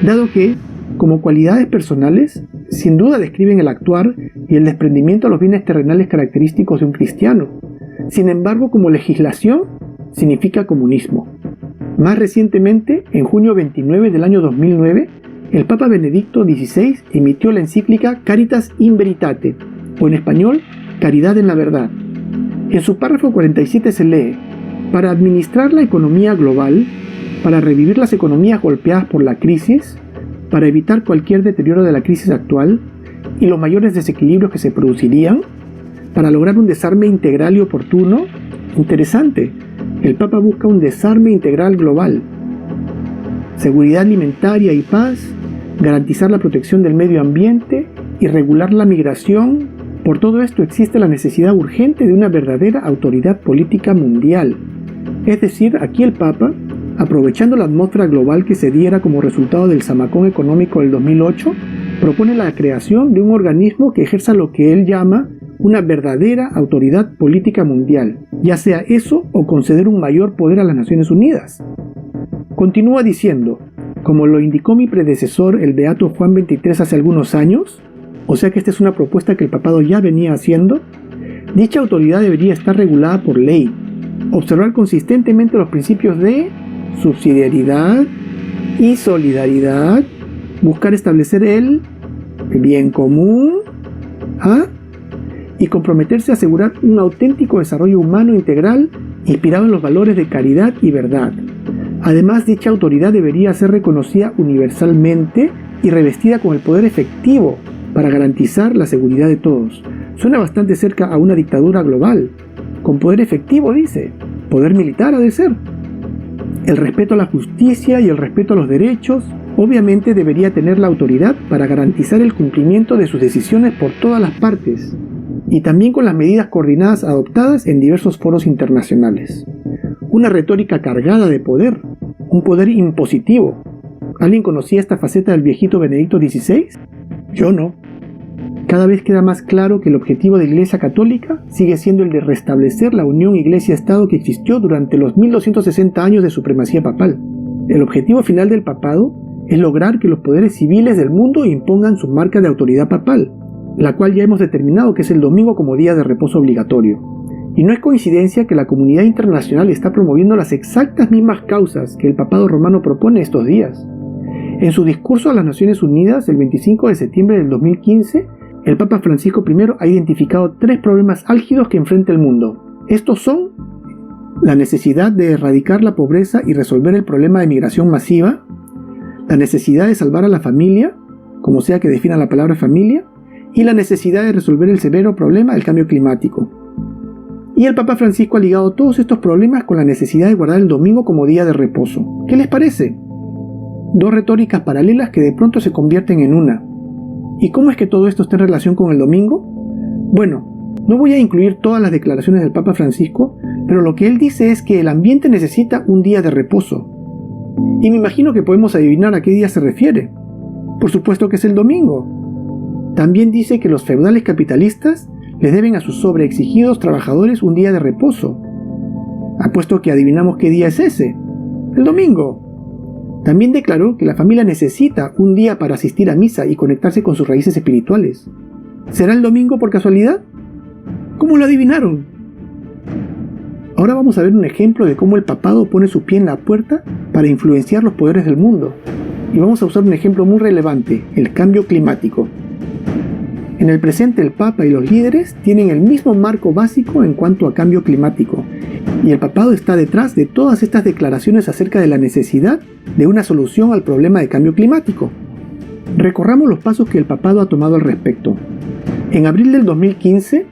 dado que, como cualidades personales, sin duda describen el actuar y el desprendimiento de los bienes terrenales característicos de un cristiano. Sin embargo, como legislación, significa comunismo. Más recientemente, en junio 29 del año 2009, el Papa Benedicto XVI emitió la encíclica Caritas in Veritate, o en español, Caridad en la Verdad. En su párrafo 47 se lee: para administrar la economía global, para revivir las economías golpeadas por la crisis, para evitar cualquier deterioro de la crisis actual y los mayores desequilibrios que se producirían, para lograr un desarme integral y oportuno. Interesante, el Papa busca un desarme integral global, seguridad alimentaria y paz, garantizar la protección del medio ambiente y regular la migración. Por todo esto existe la necesidad urgente de una verdadera autoridad política mundial. Es decir, aquí el Papa, aprovechando la atmósfera global que se diera como resultado del zamacón económico del 2008, propone la creación de un organismo que ejerza lo que él llama una verdadera autoridad política mundial, ya sea eso o conceder un mayor poder a las Naciones Unidas. Continúa diciendo, como lo indicó mi predecesor, el beato Juan XXIII, hace algunos años, o sea que esta es una propuesta que el papado ya venía haciendo, dicha autoridad debería estar regulada por ley, observar consistentemente los principios de subsidiariedad y solidaridad, buscar establecer el bien común, y comprometerse a asegurar un auténtico desarrollo humano integral inspirado en los valores de caridad y verdad. Además, dicha autoridad debería ser reconocida universalmente y revestida con el poder efectivo para garantizar la seguridad de todos. Suena bastante cerca a una dictadura global. Con poder efectivo, dice. Poder militar ha de ser. El respeto a la justicia y el respeto a los derechos, obviamente debería tener la autoridad para garantizar el cumplimiento de sus decisiones por todas las partes, y también con las medidas coordinadas adoptadas en diversos foros internacionales. Una retórica cargada de poder, un poder impositivo. ¿Alguien conocía esta faceta del viejito Benedicto XVI? Yo no. Cada vez queda más claro que el objetivo de la Iglesia Católica sigue siendo el de restablecer la unión Iglesia-Estado que existió durante los 1260 años de supremacía papal. El objetivo final del papado es lograr que los poderes civiles del mundo impongan su marca de autoridad papal, la cual ya hemos determinado que es el domingo como día de reposo obligatorio. Y no es coincidencia que la comunidad internacional está promoviendo las exactas mismas causas que el papado romano propone estos días. En su discurso a las Naciones Unidas el 25 de septiembre del 2015, el Papa Francisco I ha identificado 3 problemas álgidos que enfrenta el mundo. Estos son la necesidad de erradicar la pobreza y resolver el problema de migración masiva, la necesidad de salvar a la familia, como sea que defina la palabra familia, y la necesidad de resolver el severo problema del cambio climático. Y el Papa Francisco ha ligado todos estos problemas con la necesidad de guardar el domingo como día de reposo. ¿Qué les parece? 2 retóricas paralelas que de pronto se convierten en una. ¿Y cómo es que todo esto está en relación con el domingo? Bueno, no voy a incluir todas las declaraciones del Papa Francisco, pero lo que él dice es que el ambiente necesita un día de reposo. Y me imagino que podemos adivinar a qué día se refiere. Por supuesto que es el domingo. También dice que los feudales capitalistas les deben a sus sobreexigidos trabajadores un día de reposo. Apuesto que adivinamos qué día es ese. El domingo. También declaró que la familia necesita un día para asistir a misa y conectarse con sus raíces espirituales. ¿Será el domingo por casualidad? ¿Cómo lo adivinaron? Ahora vamos a ver un ejemplo de cómo el papado pone su pie en la puerta para influenciar los poderes del mundo. Y vamos a usar un ejemplo muy relevante, el cambio climático. En el presente el Papa y los líderes tienen el mismo marco básico en cuanto a cambio climático, y el papado está detrás de todas estas declaraciones acerca de la necesidad de una solución al problema de cambio climático. Recorramos los pasos que el papado ha tomado al respecto. En abril del 2015,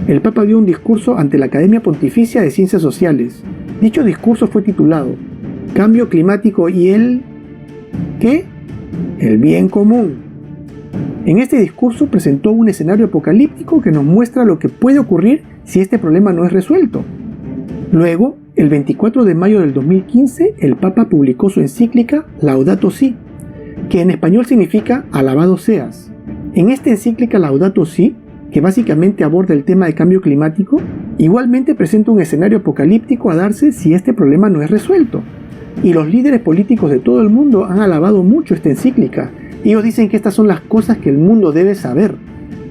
el Papa dio un discurso ante la Academia Pontificia de Ciencias Sociales. Dicho discurso fue titulado Cambio climático y el... ¿qué? El bien común. En este discurso presentó un escenario apocalíptico que nos muestra lo que puede ocurrir si este problema no es resuelto. Luego, el 24 de mayo del 2015, el Papa publicó su encíclica Laudato Si, que en español significa Alabado seas. En esta encíclica Laudato Si, que básicamente aborda el tema de cambio climático, igualmente presenta un escenario apocalíptico a darse si este problema no es resuelto. Y los líderes políticos de todo el mundo han alabado mucho esta encíclica. Ellos dicen que estas son las cosas que el mundo debe saber,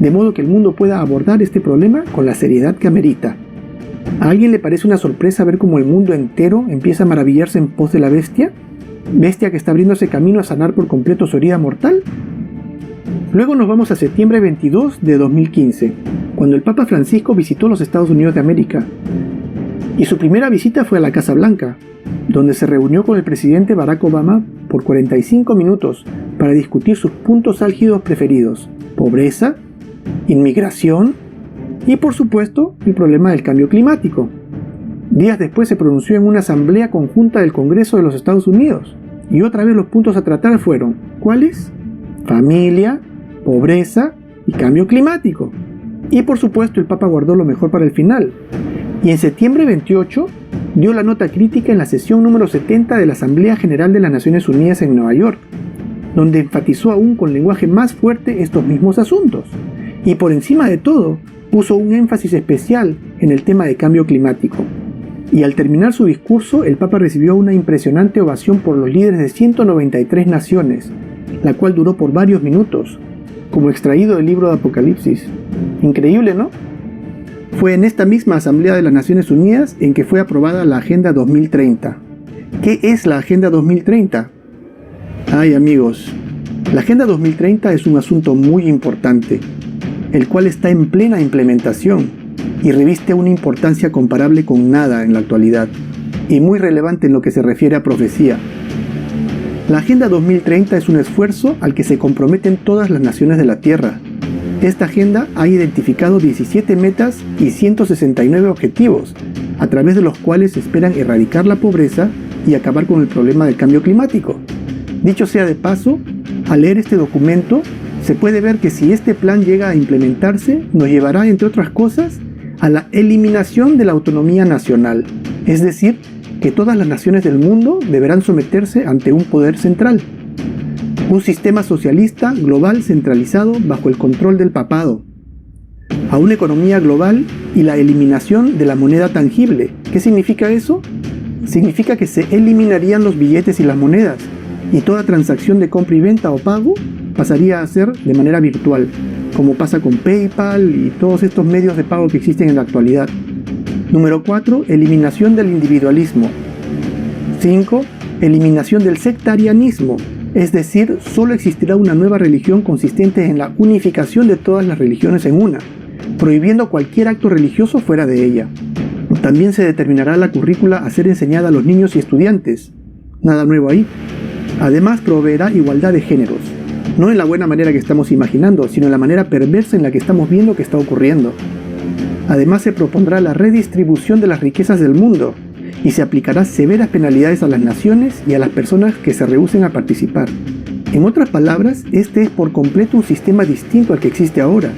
de modo que el mundo pueda abordar este problema con la seriedad que amerita. ¿A alguien le parece una sorpresa ver cómo el mundo entero empieza a maravillarse en pos de la bestia? ¿Bestia que está abriéndose camino a sanar por completo su herida mortal? Luego nos vamos a septiembre 22 de 2015, cuando el Papa Francisco visitó los Estados Unidos de América. Y su primera visita fue a la Casa Blanca, donde se reunió con el presidente Barack Obama por 45 minutos para discutir sus puntos álgidos preferidos: pobreza, inmigración y, por supuesto, el problema del cambio climático. Días después se pronunció en una asamblea conjunta del Congreso de los Estados Unidos, y otra vez los puntos a tratar fueron: ¿cuáles? Familia, pobreza y cambio climático. Y por supuesto el Papa guardó lo mejor para el final, y en septiembre 28 dio la nota crítica en la sesión número 70 de la Asamblea General de las Naciones Unidas en Nueva York. donde enfatizó aún con lenguaje más fuerte estos mismos asuntos. Y por encima de todo, puso un énfasis especial en el tema de cambio climático. Y al terminar su discurso, el Papa recibió una impresionante ovación por los líderes de 193 naciones, la cual duró por varios minutos, como extraído del libro de Apocalipsis. Increíble, ¿no? Fue en esta misma Asamblea de las Naciones Unidas en que fue aprobada la Agenda 2030. ¿Qué es la Agenda 2030? Ay, amigos, la Agenda 2030 es un asunto muy importante, el cual está en plena implementación y reviste una importancia comparable con nada en la actualidad, y muy relevante en lo que se refiere a profecía. La Agenda 2030 es un esfuerzo al que se comprometen todas las naciones de la Tierra. Esta agenda ha identificado 17 metas y 169 objetivos, a través de los cuales se esperan erradicar la pobreza y acabar con el problema del cambio climático. Dicho sea de paso, al leer este documento, se puede ver que si este plan llega a implementarse, nos llevará, entre otras cosas, a la eliminación de la autonomía nacional, es decir, que todas las naciones del mundo deberán someterse ante un poder central. Un sistema socialista global centralizado bajo el control del papado. A una economía global y la eliminación de la moneda tangible. ¿Qué significa eso? Significa que se eliminarían los billetes y las monedas, y toda transacción de compra y venta o pago pasaría a ser de manera virtual, como pasa con PayPal y todos estos medios de pago que existen en la actualidad. Número 4. Eliminación del individualismo. 5. Eliminación del sectarianismo, es decir, solo existirá una nueva religión consistente en la unificación de todas las religiones en una, prohibiendo cualquier acto religioso fuera de ella. También se determinará la currícula a ser enseñada a los niños y estudiantes. Nada nuevo ahí. Además, proveerá igualdad de géneros. No en la buena manera que estamos imaginando, sino en la manera perversa en la que estamos viendo que está ocurriendo. Además, se propondrá la redistribución de las riquezas del mundo y se aplicará severas penalidades a las naciones y a las personas que se rehúsen a participar. En otras palabras, este es por completo un sistema distinto al que existe ahora.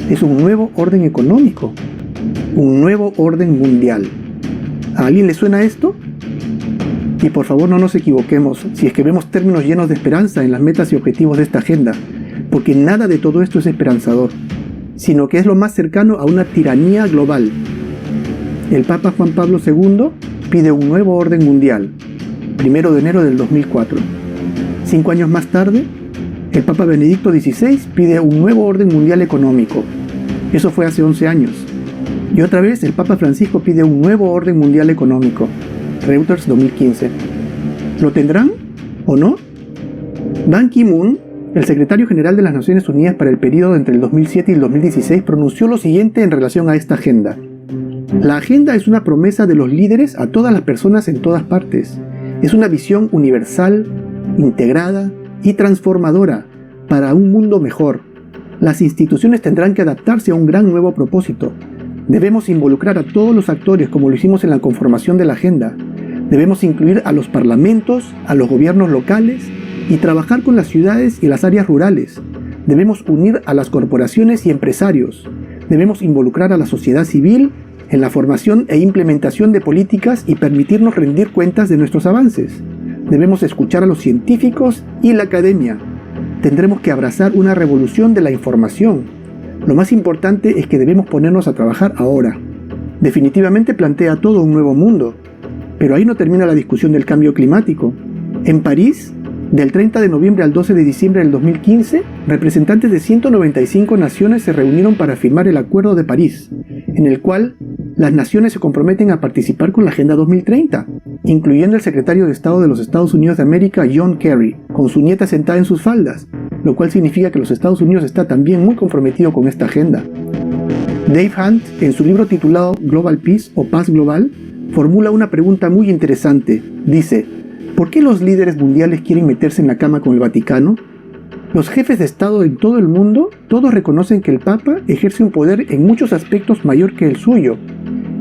Es un nuevo orden económico, un nuevo orden mundial. ¿A alguien le suena esto? Y por favor no nos equivoquemos si es que vemos términos llenos de esperanza en las metas y objetivos de esta agenda, porque nada de todo esto es esperanzador, sino que es lo más cercano a una tiranía global. El Papa Juan Pablo II pide un nuevo orden mundial, 1 de enero del 2004. 5 años más tarde, el Papa Benedicto XVI pide un nuevo orden mundial económico. Eso fue hace 11 años. Y otra vez el Papa Francisco pide un nuevo orden mundial económico. Reuters 2015. ¿Lo tendrán o no? Ban Ki-moon, el secretario general de las Naciones Unidas para el periodo entre el 2007 y el 2016, pronunció lo siguiente en relación a esta agenda. La agenda es una promesa de los líderes a todas las personas en todas partes. Es una visión universal, integrada y transformadora para un mundo mejor. Las instituciones tendrán que adaptarse a un gran nuevo propósito. Debemos involucrar a todos los actores como lo hicimos en la conformación de la agenda. Debemos incluir a los parlamentos, a los gobiernos locales y trabajar con las ciudades y las áreas rurales. Debemos unir a las corporaciones y empresarios. Debemos involucrar a la sociedad civil en la formación e implementación de políticas y permitirnos rendir cuentas de nuestros avances. Debemos escuchar a los científicos y la academia. Tendremos que abrazar una revolución de la información. Lo más importante es que debemos ponernos a trabajar ahora. Definitivamente plantea todo un nuevo mundo, pero ahí no termina la discusión del cambio climático. En París, del 30 de noviembre al 12 de diciembre del 2015, representantes de 195 naciones se reunieron para firmar el Acuerdo de París, en el cual las naciones se comprometen a participar con la Agenda 2030, incluyendo el secretario de Estado de los Estados Unidos de América, John Kerry, con su nieta sentada en sus faldas, lo cual significa que los Estados Unidos está también muy comprometido con esta agenda. Dave Hunt, en su libro titulado Global Peace o Paz Global, formula una pregunta muy interesante. Dice, ¿por qué los líderes mundiales quieren meterse en la cama con el Vaticano? Los jefes de Estado en todo el mundo, todos reconocen que el Papa ejerce un poder en muchos aspectos mayor que el suyo.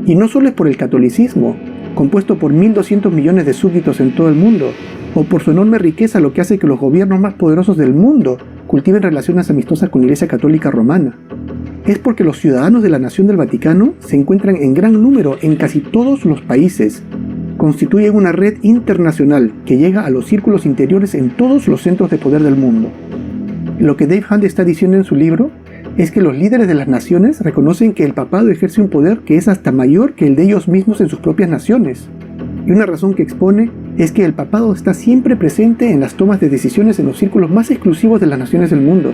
Y no solo es por el catolicismo, compuesto por 1.200 millones de súbditos en todo el mundo, o por su enorme riqueza, lo que hace que los gobiernos más poderosos del mundo cultiven relaciones amistosas con la Iglesia Católica Romana. Es porque los ciudadanos de la Nación del Vaticano se encuentran en gran número en casi todos los países, constituyen una red internacional que llega a los círculos interiores en todos los centros de poder del mundo. Lo que Dave Hunt está diciendo en su libro es que los líderes de las naciones reconocen que el papado ejerce un poder que es hasta mayor que el de ellos mismos en sus propias naciones. Y una razón que expone es que el papado está siempre presente en las tomas de decisiones en los círculos más exclusivos de las naciones del mundo.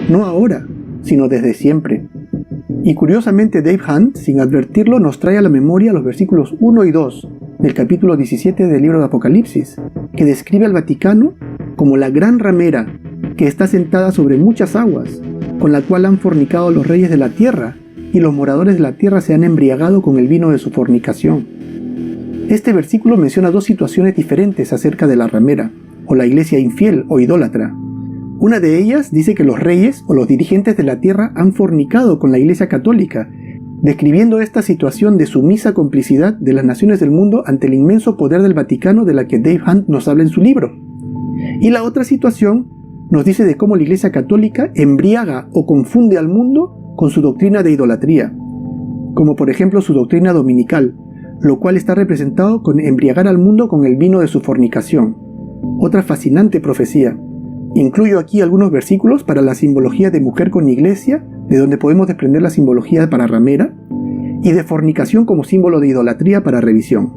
No ahora, sino desde siempre. Y curiosamente Dave Hunt, sin advertirlo, nos trae a la memoria los versículos 1 y 2 del capítulo 17 del libro de Apocalipsis, que describe al Vaticano como la gran ramera que está sentada sobre muchas aguas, con la cual han fornicado los reyes de la tierra, y los moradores de la tierra se han embriagado con el vino de su fornicación. Este versículo menciona dos situaciones diferentes acerca de la ramera, o la iglesia infiel o idólatra. Una de ellas dice que los reyes o los dirigentes de la tierra han fornicado con la iglesia católica, describiendo esta situación de sumisa complicidad de las naciones del mundo ante el inmenso poder del Vaticano de la que Dave Hunt nos habla en su libro. Y la otra situación nos dice de cómo la iglesia católica embriaga o confunde al mundo con su doctrina de idolatría, como por ejemplo su doctrina dominical, lo cual está representado con embriagar al mundo con el vino de su fornicación. Otra fascinante profecía. Incluyo aquí algunos versículos para la simbología de mujer con iglesia, de donde podemos desprender la simbología para ramera, y de fornicación como símbolo de idolatría para revisión.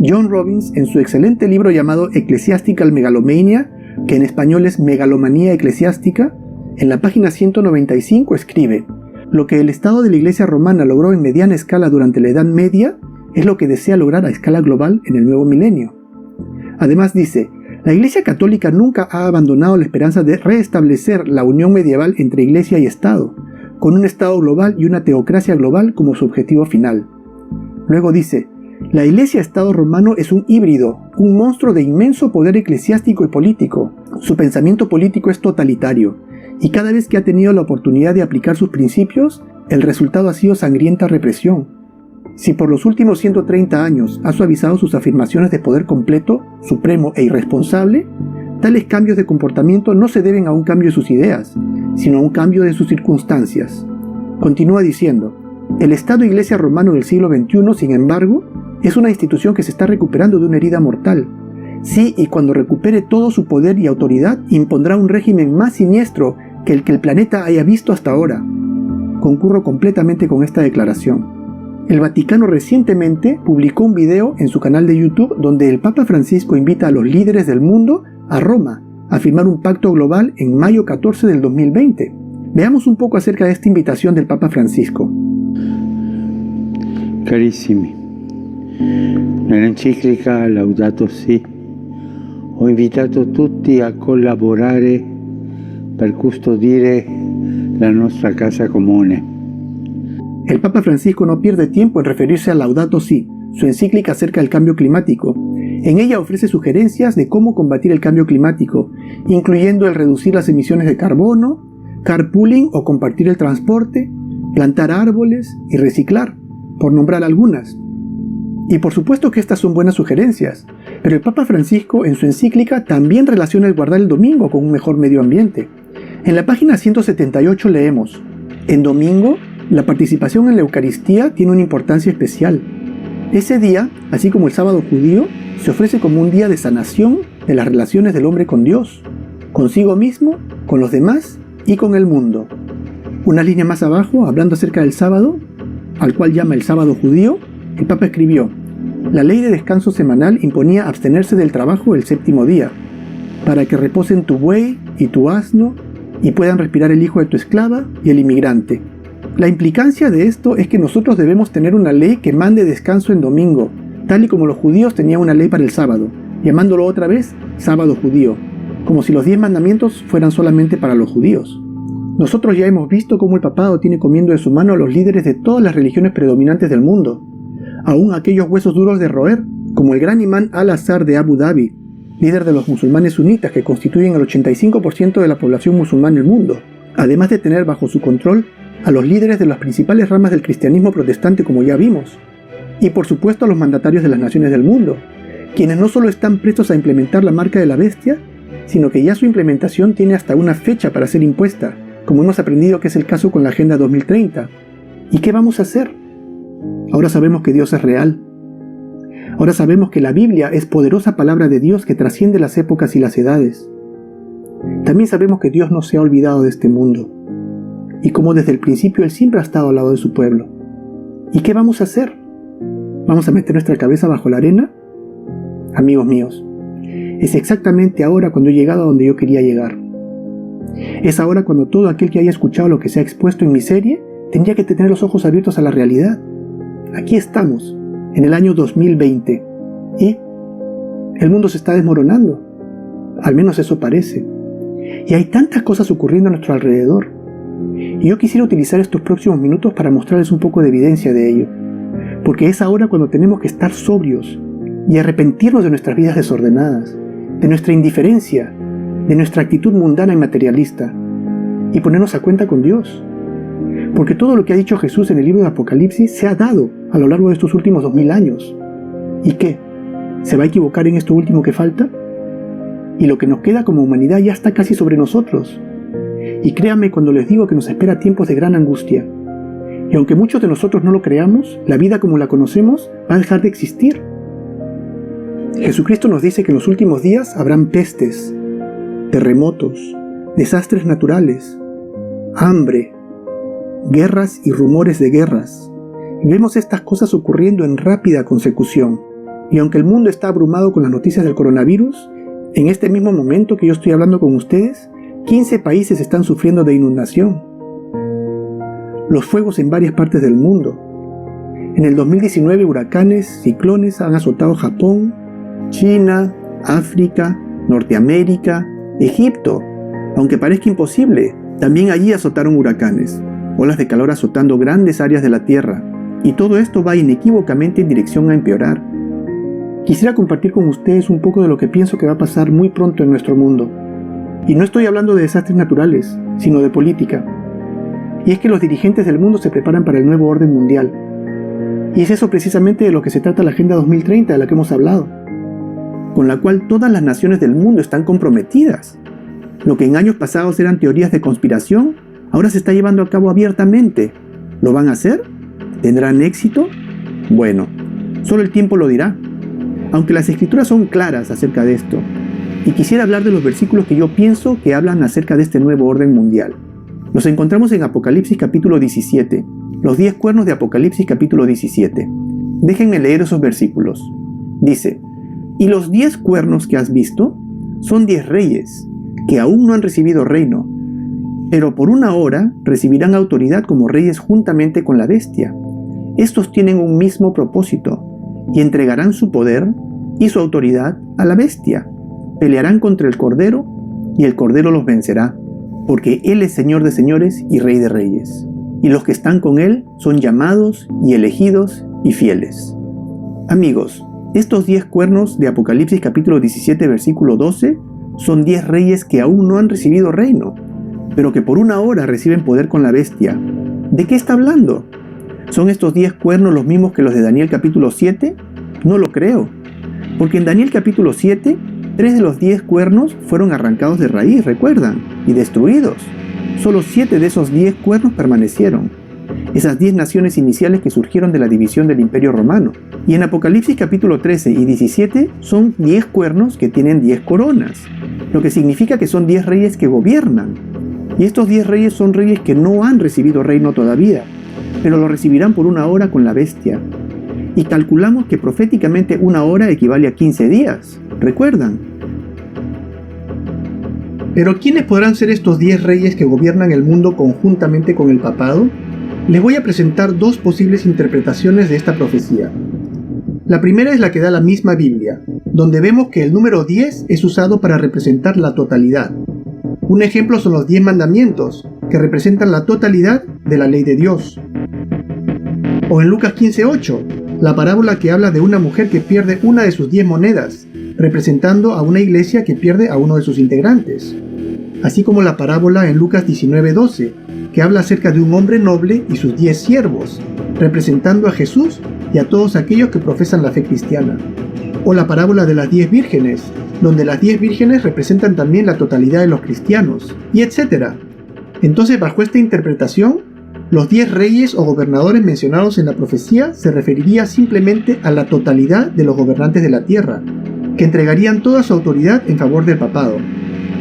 John Robbins, en su excelente libro llamado Ecclesiastical Megalomania, que en español es Megalomanía Eclesiástica, en la página 195 escribe: lo que el Estado de la Iglesia Romana logró en mediana escala durante la Edad Media es lo que desea lograr a escala global en el nuevo milenio. Además dice: la Iglesia Católica nunca ha abandonado la esperanza de restablecer la unión medieval entre Iglesia y Estado, con un Estado global y una teocracia global como su objetivo final. Luego dice: la Iglesia-Estado romano es un híbrido, un monstruo de inmenso poder eclesiástico y político. Su pensamiento político es totalitario, y cada vez que ha tenido la oportunidad de aplicar sus principios, el resultado ha sido sangrienta represión. Si por los últimos 130 años ha suavizado sus afirmaciones de poder completo, supremo e irresponsable, tales cambios de comportamiento no se deben a un cambio de sus ideas, sino a un cambio de sus circunstancias. Continúa diciendo: el Estado Iglesia romano del siglo XXI, sin embargo, es una institución que se está recuperando de una herida mortal. Sí, y cuando recupere todo su poder y autoridad, impondrá un régimen más siniestro que el planeta haya visto hasta ahora. Concurro completamente con esta declaración. El Vaticano recientemente publicó un video en su canal de YouTube donde el Papa Francisco invita a los líderes del mundo a Roma a firmar un pacto global en mayo 14 del 2020. Veamos un poco acerca de esta invitación del Papa Francisco. Carissimi, nell'enciclica Laudato Si ho invitato tutti a collaborare per custodire la nostra casa comune. El Papa Francisco no pierde tiempo en referirse a Laudato Si, su encíclica acerca del cambio climático. En ella ofrece sugerencias de cómo combatir el cambio climático, incluyendo el reducir las emisiones de carbono, carpooling o compartir el transporte, plantar árboles y reciclar, por nombrar algunas. Y por supuesto que estas son buenas sugerencias, pero el Papa Francisco en su encíclica también relaciona el guardar el domingo con un mejor medio ambiente. En la página 178 leemos: en domingo, la participación en la Eucaristía tiene una importancia especial. Ese día, así como el sábado judío, se ofrece como un día de sanación de las relaciones del hombre con Dios, consigo mismo, con los demás y con el mundo. Una línea más abajo, hablando acerca del sábado, al cual llama el sábado judío, el Papa escribió: la ley de descanso semanal imponía abstenerse del trabajo el séptimo día, para que reposen tu buey y tu asno, y puedan respirar el hijo de tu esclava y el inmigrante. La implicancia de esto es que nosotros debemos tener una ley que mande descanso en domingo, tal y como los judíos tenían una ley para el sábado, llamándolo otra vez sábado judío, como si los 10 mandamientos fueran solamente para los judíos. Nosotros ya hemos visto cómo el papado tiene comiendo de su mano a los líderes de todas las religiones predominantes del mundo, aún aquellos huesos duros de roer, como el gran imán Al-Azhar de Abu Dhabi, líder de los musulmanes sunitas que constituyen el 85% de la población musulmana del mundo, además de tener bajo su control a los líderes de las principales ramas del cristianismo protestante, como ya vimos, y por supuesto a los mandatarios de las naciones del mundo, quienes no solo están prestos a implementar la marca de la bestia, sino que ya su implementación tiene hasta una fecha para ser impuesta, como hemos aprendido que es el caso con la Agenda 2030. ¿Y qué vamos a hacer? Ahora sabemos que Dios es real. Ahora sabemos que la Biblia es poderosa palabra de Dios que trasciende las épocas y las edades. También sabemos que Dios no se ha olvidado de este mundo, y como desde el principio Él siempre ha estado al lado de su pueblo. ¿Y qué vamos a hacer? ¿Vamos a meter nuestra cabeza bajo la arena? Amigos míos, es exactamente ahora cuando he llegado a donde yo quería llegar. Es ahora cuando todo aquel que haya escuchado lo que se ha expuesto en mi serie tendría que tener los ojos abiertos a la realidad. Aquí estamos, en el año 2020, y el mundo se está desmoronando. Al menos eso parece. Y hay tantas cosas ocurriendo a nuestro alrededor. Y yo quisiera utilizar estos próximos minutos para mostrarles un poco de evidencia de ello. Porque es ahora cuando tenemos que estar sobrios y arrepentirnos de nuestras vidas desordenadas, de nuestra indiferencia, de nuestra actitud mundana y materialista, y ponernos a cuenta con Dios. Porque todo lo que ha dicho Jesús en el libro de Apocalipsis se ha dado a lo largo de estos últimos 2000 años. ¿Y qué? ¿Se va a equivocar en esto último que falta? Y lo que nos queda como humanidad ya está casi sobre nosotros. Y créanme cuando les digo que nos espera tiempos de gran angustia. Y aunque muchos de nosotros no lo creamos, la vida como la conocemos va a dejar de existir. Jesucristo nos dice que en los últimos días habrán pestes, terremotos, desastres naturales, hambre, guerras y rumores de guerras. Y vemos estas cosas ocurriendo en rápida consecución. Y aunque el mundo está abrumado con las noticias del coronavirus, en este mismo momento que yo estoy hablando con ustedes, 15 países están sufriendo de inundación. Los fuegos en varias partes del mundo. En el 2019 huracanes, ciclones han azotado Japón, China, África, Norteamérica, Egipto. Aunque parezca imposible, también allí azotaron huracanes, olas de calor azotando grandes áreas de la Tierra. Y todo esto va inequívocamente en dirección a empeorar. Quisiera compartir con ustedes un poco de lo que pienso que va a pasar muy pronto en nuestro mundo. Y no estoy hablando de desastres naturales, sino de política. Y es que los dirigentes del mundo se preparan para el nuevo orden mundial. Y es eso precisamente de lo que se trata la Agenda 2030 de la que hemos hablado, con la cual todas las naciones del mundo están comprometidas. Lo que en años pasados eran teorías de conspiración, ahora se está llevando a cabo abiertamente. ¿Lo van a hacer? ¿Tendrán éxito? Bueno, solo el tiempo lo dirá. Aunque las escrituras son claras acerca de esto, y quisiera hablar de los versículos que yo pienso que hablan acerca de este nuevo orden mundial. Los encontramos en Apocalipsis capítulo 17, los 10 cuernos de Apocalipsis capítulo 17. Déjenme leer esos versículos. Dice: y los 10 cuernos que has visto son 10 reyes, que aún no han recibido reino, pero por una hora recibirán autoridad como reyes juntamente con la bestia. Estos tienen un mismo propósito, y entregarán su poder y su autoridad a la bestia. Pelearán contra el Cordero, y el Cordero los vencerá, porque Él es Señor de señores y Rey de reyes. Y los que están con Él son llamados y elegidos y fieles. Amigos, estos 10 cuernos de Apocalipsis capítulo 17 versículo 12 son 10 reyes que aún no han recibido reino, pero que por una hora reciben poder con la bestia. ¿De qué está hablando? ¿Son estos 10 cuernos los mismos que los de Daniel capítulo 7? No lo creo, porque en Daniel capítulo 7, 3 de los 10 cuernos fueron arrancados de raíz, ¿recuerdan? Y destruidos. Solo 7 de esos 10 cuernos permanecieron. Esas 10 naciones iniciales que surgieron de la división del Imperio Romano. Y en Apocalipsis capítulo 13 y 17 son 10 cuernos que tienen 10 coronas, lo que significa que son 10 reyes que gobiernan. Y estos 10 reyes son reyes que no han recibido reino todavía, pero lo recibirán por una hora con la bestia. Y calculamos que proféticamente una hora equivale a 15 días. ¿Recuerdan? Pero ¿quiénes podrán ser estos 10 reyes que gobiernan el mundo conjuntamente con el papado? Les voy a presentar 2 posibles interpretaciones de esta profecía. La primera es la que da la misma Biblia, donde vemos que el número 10 es usado para representar la totalidad. Un ejemplo son los 10 mandamientos, que representan la totalidad de la ley de Dios. O en Lucas 15:8, la parábola que habla de una mujer que pierde una de sus 10 monedas, representando a una iglesia que pierde a uno de sus integrantes. Así como la parábola en Lucas 19:12, que habla acerca de un hombre noble y sus 10 siervos, representando a Jesús y a todos aquellos que profesan la fe cristiana. O la parábola de las 10 vírgenes, donde las 10 vírgenes representan también la totalidad de los cristianos, y etc. Entonces, bajo esta interpretación, los 10 reyes o gobernadores mencionados en la profecía se referiría simplemente a la totalidad de los gobernantes de la tierra, que entregarían toda su autoridad en favor del papado,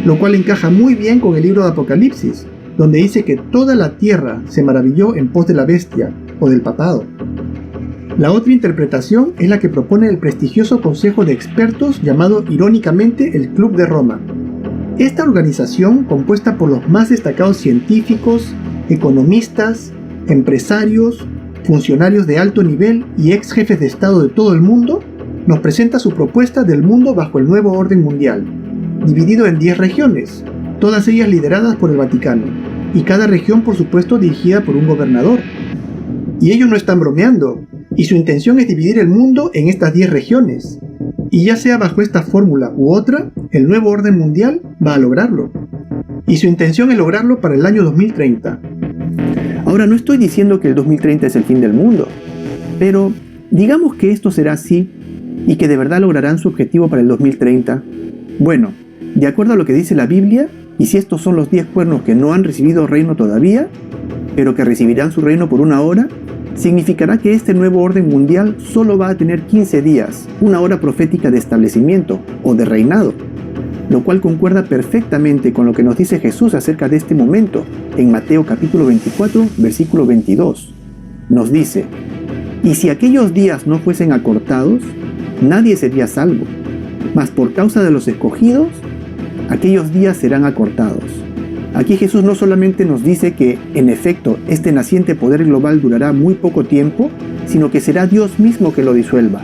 lo cual encaja muy bien con el libro de Apocalipsis, donde dice que toda la tierra se maravilló en pos de la bestia o del papado. La otra interpretación es la que propone el prestigioso consejo de expertos llamado irónicamente el Club de Roma. Esta organización, compuesta por los más destacados científicos, economistas, empresarios, funcionarios de alto nivel y ex jefes de Estado de todo el mundo, nos presenta su propuesta del mundo bajo el nuevo orden mundial, dividido en 10 regiones, todas ellas lideradas por el Vaticano, y cada región por supuesto dirigida por un gobernador. Y ellos no están bromeando, y su intención es dividir el mundo en estas 10 regiones. Y ya sea bajo esta fórmula u otra, el nuevo orden mundial va a lograrlo. Y su intención es lograrlo para el año 2030. Ahora, no estoy diciendo que el 2030 es el fin del mundo, pero digamos que esto será así y que de verdad lograrán su objetivo para el 2030. Bueno, de acuerdo a lo que dice la Biblia, y si estos son los 10 cuernos que no han recibido reino todavía, pero que recibirán su reino por una hora, significará que este nuevo orden mundial solo va a tener 15 días, una hora profética de establecimiento o de reinado, lo cual concuerda perfectamente con lo que nos dice Jesús acerca de este momento en Mateo capítulo 24, versículo 22. Nos dice: «Y si aquellos días no fuesen acortados, nadie sería salvo, mas por causa de los escogidos, aquellos días serán acortados». Aquí Jesús no solamente nos dice que, en efecto, este naciente poder global durará muy poco tiempo, sino que será Dios mismo que lo disuelva.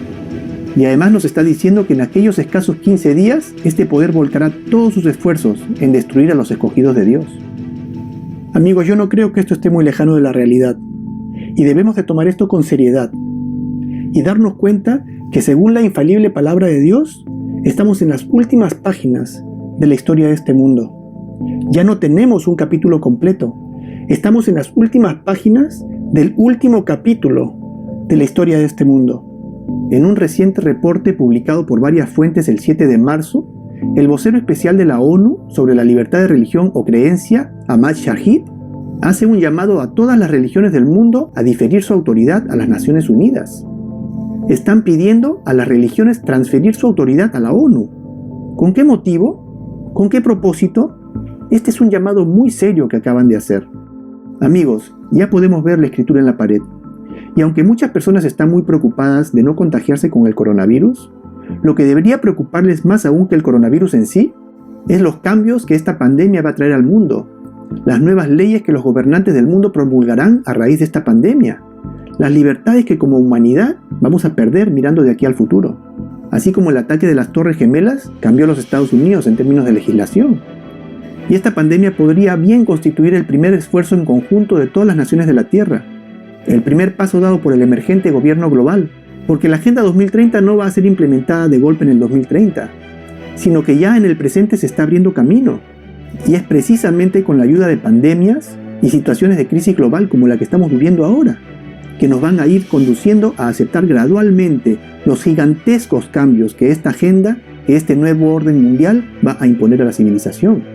Y además nos está diciendo que en aquellos escasos 15 días, este poder volcará todos sus esfuerzos en destruir a los escogidos de Dios. Amigos, yo no creo que esto esté muy lejano de la realidad, y debemos de tomar esto con seriedad, y darnos cuenta que según la infalible palabra de Dios, estamos en las últimas páginas de la historia de este mundo. Ya no tenemos un capítulo completo. Estamos en las últimas páginas del último capítulo de la historia de este mundo. En un reciente reporte publicado por varias fuentes el 7 de marzo, el vocero especial de la ONU sobre la libertad de religión o creencia, Ahmad Shahid, hace un llamado a todas las religiones del mundo a diferir su autoridad a las Naciones Unidas. Están pidiendo a las religiones transferir su autoridad a la ONU. ¿Con qué motivo? ¿Con qué propósito? Este es un llamado muy serio que acaban de hacer. Amigos, ya podemos ver la escritura en la pared. Y aunque muchas personas están muy preocupadas de no contagiarse con el coronavirus, lo que debería preocuparles más aún que el coronavirus en sí, es los cambios que esta pandemia va a traer al mundo, las nuevas leyes que los gobernantes del mundo promulgarán a raíz de esta pandemia, las libertades que como humanidad vamos a perder mirando de aquí al futuro, así como el ataque de las Torres Gemelas cambió a los Estados Unidos en términos de legislación. Y esta pandemia podría bien constituir el primer esfuerzo en conjunto de todas las naciones de la Tierra, el primer paso dado por el emergente gobierno global, porque la Agenda 2030 no va a ser implementada de golpe en el 2030, sino que ya en el presente se está abriendo camino, y es precisamente con la ayuda de pandemias y situaciones de crisis global como la que estamos viviendo ahora, que nos van a ir conduciendo a aceptar gradualmente los gigantescos cambios que esta agenda, que este nuevo orden mundial va a imponer a la civilización.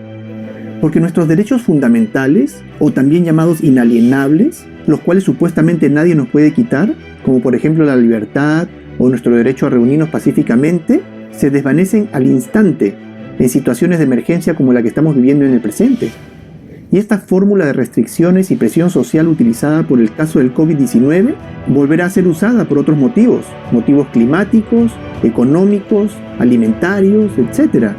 Porque nuestros derechos fundamentales, o también llamados inalienables, los cuales supuestamente nadie nos puede quitar, como por ejemplo la libertad o nuestro derecho a reunirnos pacíficamente, se desvanecen al instante en situaciones de emergencia como la que estamos viviendo en el presente. Y esta fórmula de restricciones y presión social utilizada por el caso del COVID-19 volverá a ser usada por otros motivos climáticos, económicos, alimentarios, etc.,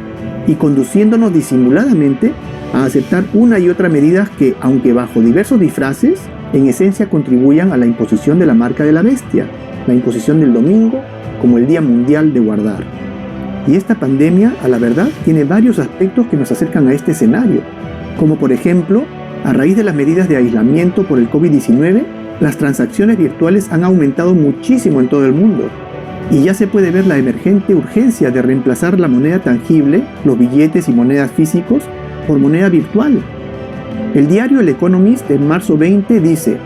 y conduciéndonos disimuladamente a aceptar una y otra medidas que, aunque bajo diversos disfraces, en esencia contribuyan a la imposición de la marca de la bestia, la imposición del domingo como el Día Mundial de Guardar. Y esta pandemia, a la verdad, tiene varios aspectos que nos acercan a este escenario, como por ejemplo, a raíz de las medidas de aislamiento por el COVID-19, las transacciones virtuales han aumentado muchísimo en todo el mundo, y ya se puede ver la emergente urgencia de reemplazar la moneda tangible, los billetes y monedas físicos, por moneda virtual. El diario El Economist en marzo 20 dice: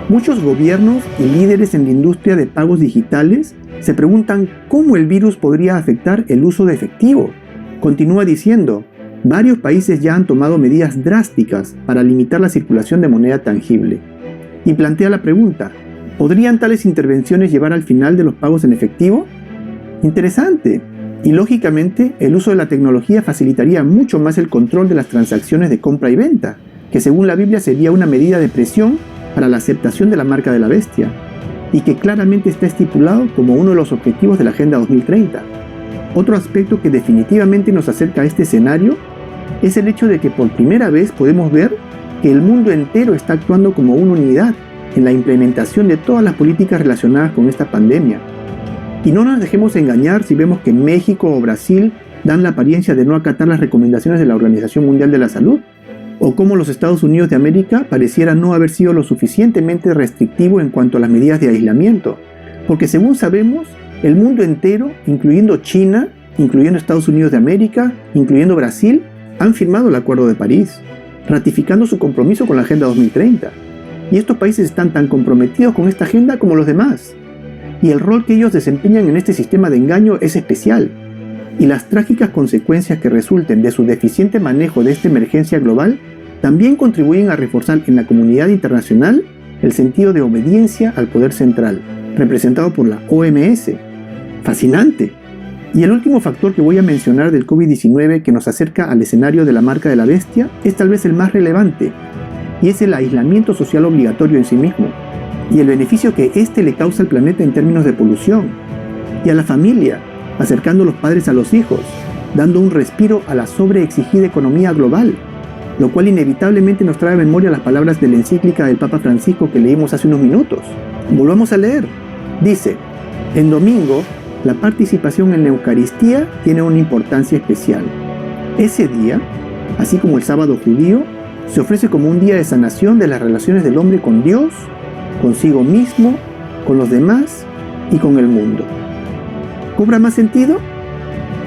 muchos gobiernos y líderes en la industria de pagos digitales se preguntan cómo el virus podría afectar el uso de efectivo. Continúa diciendo: Varios países ya han tomado medidas drásticas para limitar la circulación de moneda tangible. Y plantea la pregunta, ¿podrían tales intervenciones llevar al final de los pagos en efectivo? Interesante. Y lógicamente, el uso de la tecnología facilitaría mucho más el control de las transacciones de compra y venta, que según la Biblia sería una medida de presión para la aceptación de la marca de la bestia, y que claramente está estipulado como uno de los objetivos de la Agenda 2030. Otro aspecto que definitivamente nos acerca a este escenario es el hecho de que por primera vez podemos ver que el mundo entero está actuando como una unidad en la implementación de todas las políticas relacionadas con esta pandemia. Y no nos dejemos engañar si vemos que México o Brasil dan la apariencia de no acatar las recomendaciones de la Organización Mundial de la Salud, o como los Estados Unidos de América pareciera no haber sido lo suficientemente restrictivo en cuanto a las medidas de aislamiento, porque según sabemos, el mundo entero, incluyendo China, incluyendo Estados Unidos de América, incluyendo Brasil, han firmado el Acuerdo de París, ratificando su compromiso con la Agenda 2030. Y estos países están tan comprometidos con esta agenda como los demás. Y el rol que ellos desempeñan en este sistema de engaño es especial. Y las trágicas consecuencias que resulten de su deficiente manejo de esta emergencia global también contribuyen a reforzar en la comunidad internacional el sentido de obediencia al poder central, representado por la OMS. Fascinante. Y el último factor que voy a mencionar del COVID-19 que nos acerca al escenario de la marca de la bestia es tal vez el más relevante, y es el aislamiento social obligatorio en sí mismo, y el beneficio que éste le causa al planeta en términos de polución, y a la familia, acercando a los padres a los hijos, dando un respiro a la sobreexigida economía global, lo cual inevitablemente nos trae a memoria las palabras de la encíclica del Papa Francisco que leímos hace unos minutos. Volvamos a leer. Dice, en domingo, la participación en la Eucaristía tiene una importancia especial. Ese día, así como el sábado judío, se ofrece como un día de sanación de las relaciones del hombre con Dios, consigo mismo, con los demás y con el mundo. ¿Cobra más sentido?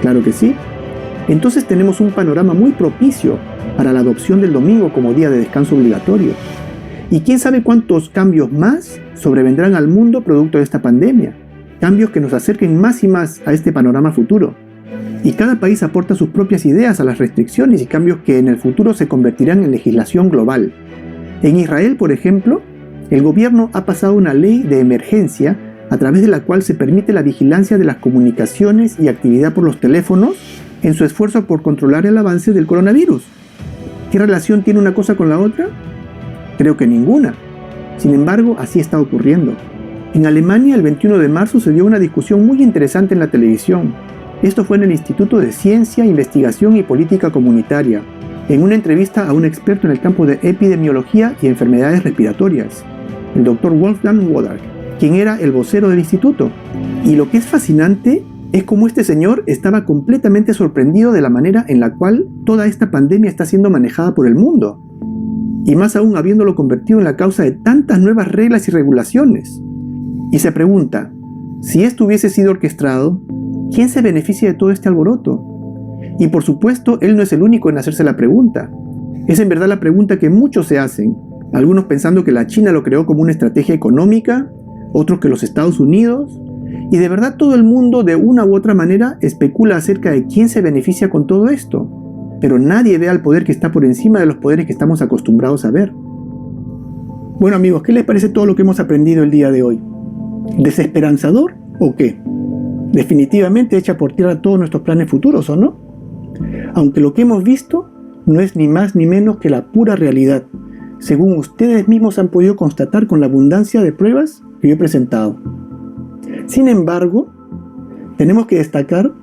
Claro que sí. Entonces tenemos un panorama muy propicio para la adopción del domingo como día de descanso obligatorio. Y quién sabe cuántos cambios más sobrevendrán al mundo producto de esta pandemia. Cambios que nos acerquen más y más a este panorama futuro. Y cada país aporta sus propias ideas a las restricciones y cambios que en el futuro se convertirán en legislación global. En Israel, por ejemplo, el gobierno ha pasado una ley de emergencia a través de la cual se permite la vigilancia de las comunicaciones y actividad por los teléfonos en su esfuerzo por controlar el avance del coronavirus. ¿Qué relación tiene una cosa con la otra? Creo que ninguna. Sin embargo, así está ocurriendo. En Alemania, el 21 de marzo se dio una discusión muy interesante en la televisión. Esto fue en el Instituto de Ciencia, Investigación y Política Comunitaria, en una entrevista a un experto en el campo de epidemiología y enfermedades respiratorias, el Dr. Wolfgang Wodarg, quien era el vocero del instituto. Y lo que es fascinante es cómo este señor estaba completamente sorprendido de la manera en la cual toda esta pandemia está siendo manejada por el mundo, y más aún habiéndolo convertido en la causa de tantas nuevas reglas y regulaciones. Y se pregunta, si esto hubiese sido orquestado, ¿quién se beneficia de todo este alboroto? Y por supuesto, él no es el único en hacerse la pregunta. Es en verdad la pregunta que muchos se hacen, algunos pensando que la China lo creó como una estrategia económica, otros que los Estados Unidos, y de verdad todo el mundo de una u otra manera especula acerca de quién se beneficia con todo esto, pero nadie ve al poder que está por encima de los poderes que estamos acostumbrados a ver. Bueno amigos, ¿qué les parece todo lo que hemos aprendido el día de hoy? ¿Desesperanzador o qué? Definitivamente echa por tierra todos nuestros planes futuros, ¿o no? Aunque lo que hemos visto no es ni más ni menos que la pura realidad, según ustedes mismos han podido constatar con la abundancia de pruebas que yo he presentado. Sin embargo, tenemos que destacar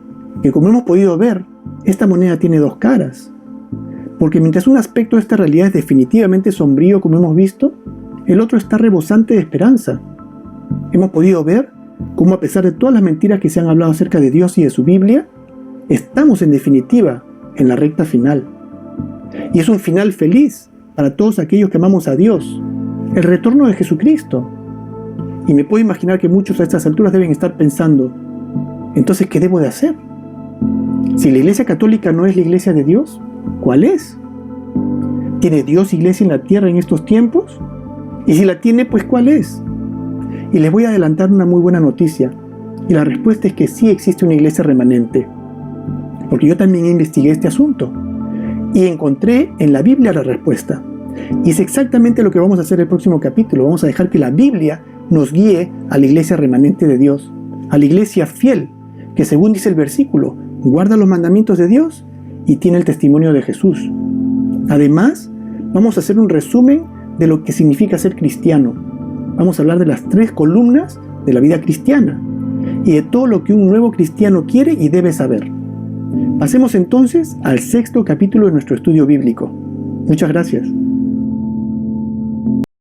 que, como hemos podido ver, esta moneda tiene dos caras, porque mientras un aspecto de esta realidad es definitivamente sombrío, como hemos visto, el otro está rebosante de esperanza. Hemos podido ver cómo, a pesar de todas las mentiras que se han hablado acerca de Dios y de su Biblia, estamos en definitiva en la recta final. Y es un final feliz para todos aquellos que amamos a Dios, el retorno de Jesucristo. Y me puedo imaginar que muchos a estas alturas deben estar pensando, entonces, ¿qué debo de hacer? Si la Iglesia Católica no es la Iglesia de Dios, ¿cuál es? ¿Tiene Dios iglesia en la tierra en estos tiempos? Y si la tiene, pues ¿cuál es? Y les voy a adelantar una muy buena noticia, y la respuesta es que sí existe una iglesia remanente, porque yo también investigué este asunto, y encontré en la Biblia la respuesta. Y es exactamente lo que vamos a hacer el próximo capítulo. Vamos a dejar que la Biblia nos guíe a la iglesia remanente de Dios, a la iglesia fiel, que según dice el versículo, guarda los mandamientos de Dios y tiene el testimonio de Jesús. Además, vamos a hacer un resumen de lo que significa ser cristiano. Vamos a hablar de las 3 columnas de la vida cristiana y de todo lo que un nuevo cristiano quiere y debe saber. Pasemos entonces al 6º capítulo de nuestro estudio bíblico. Muchas gracias.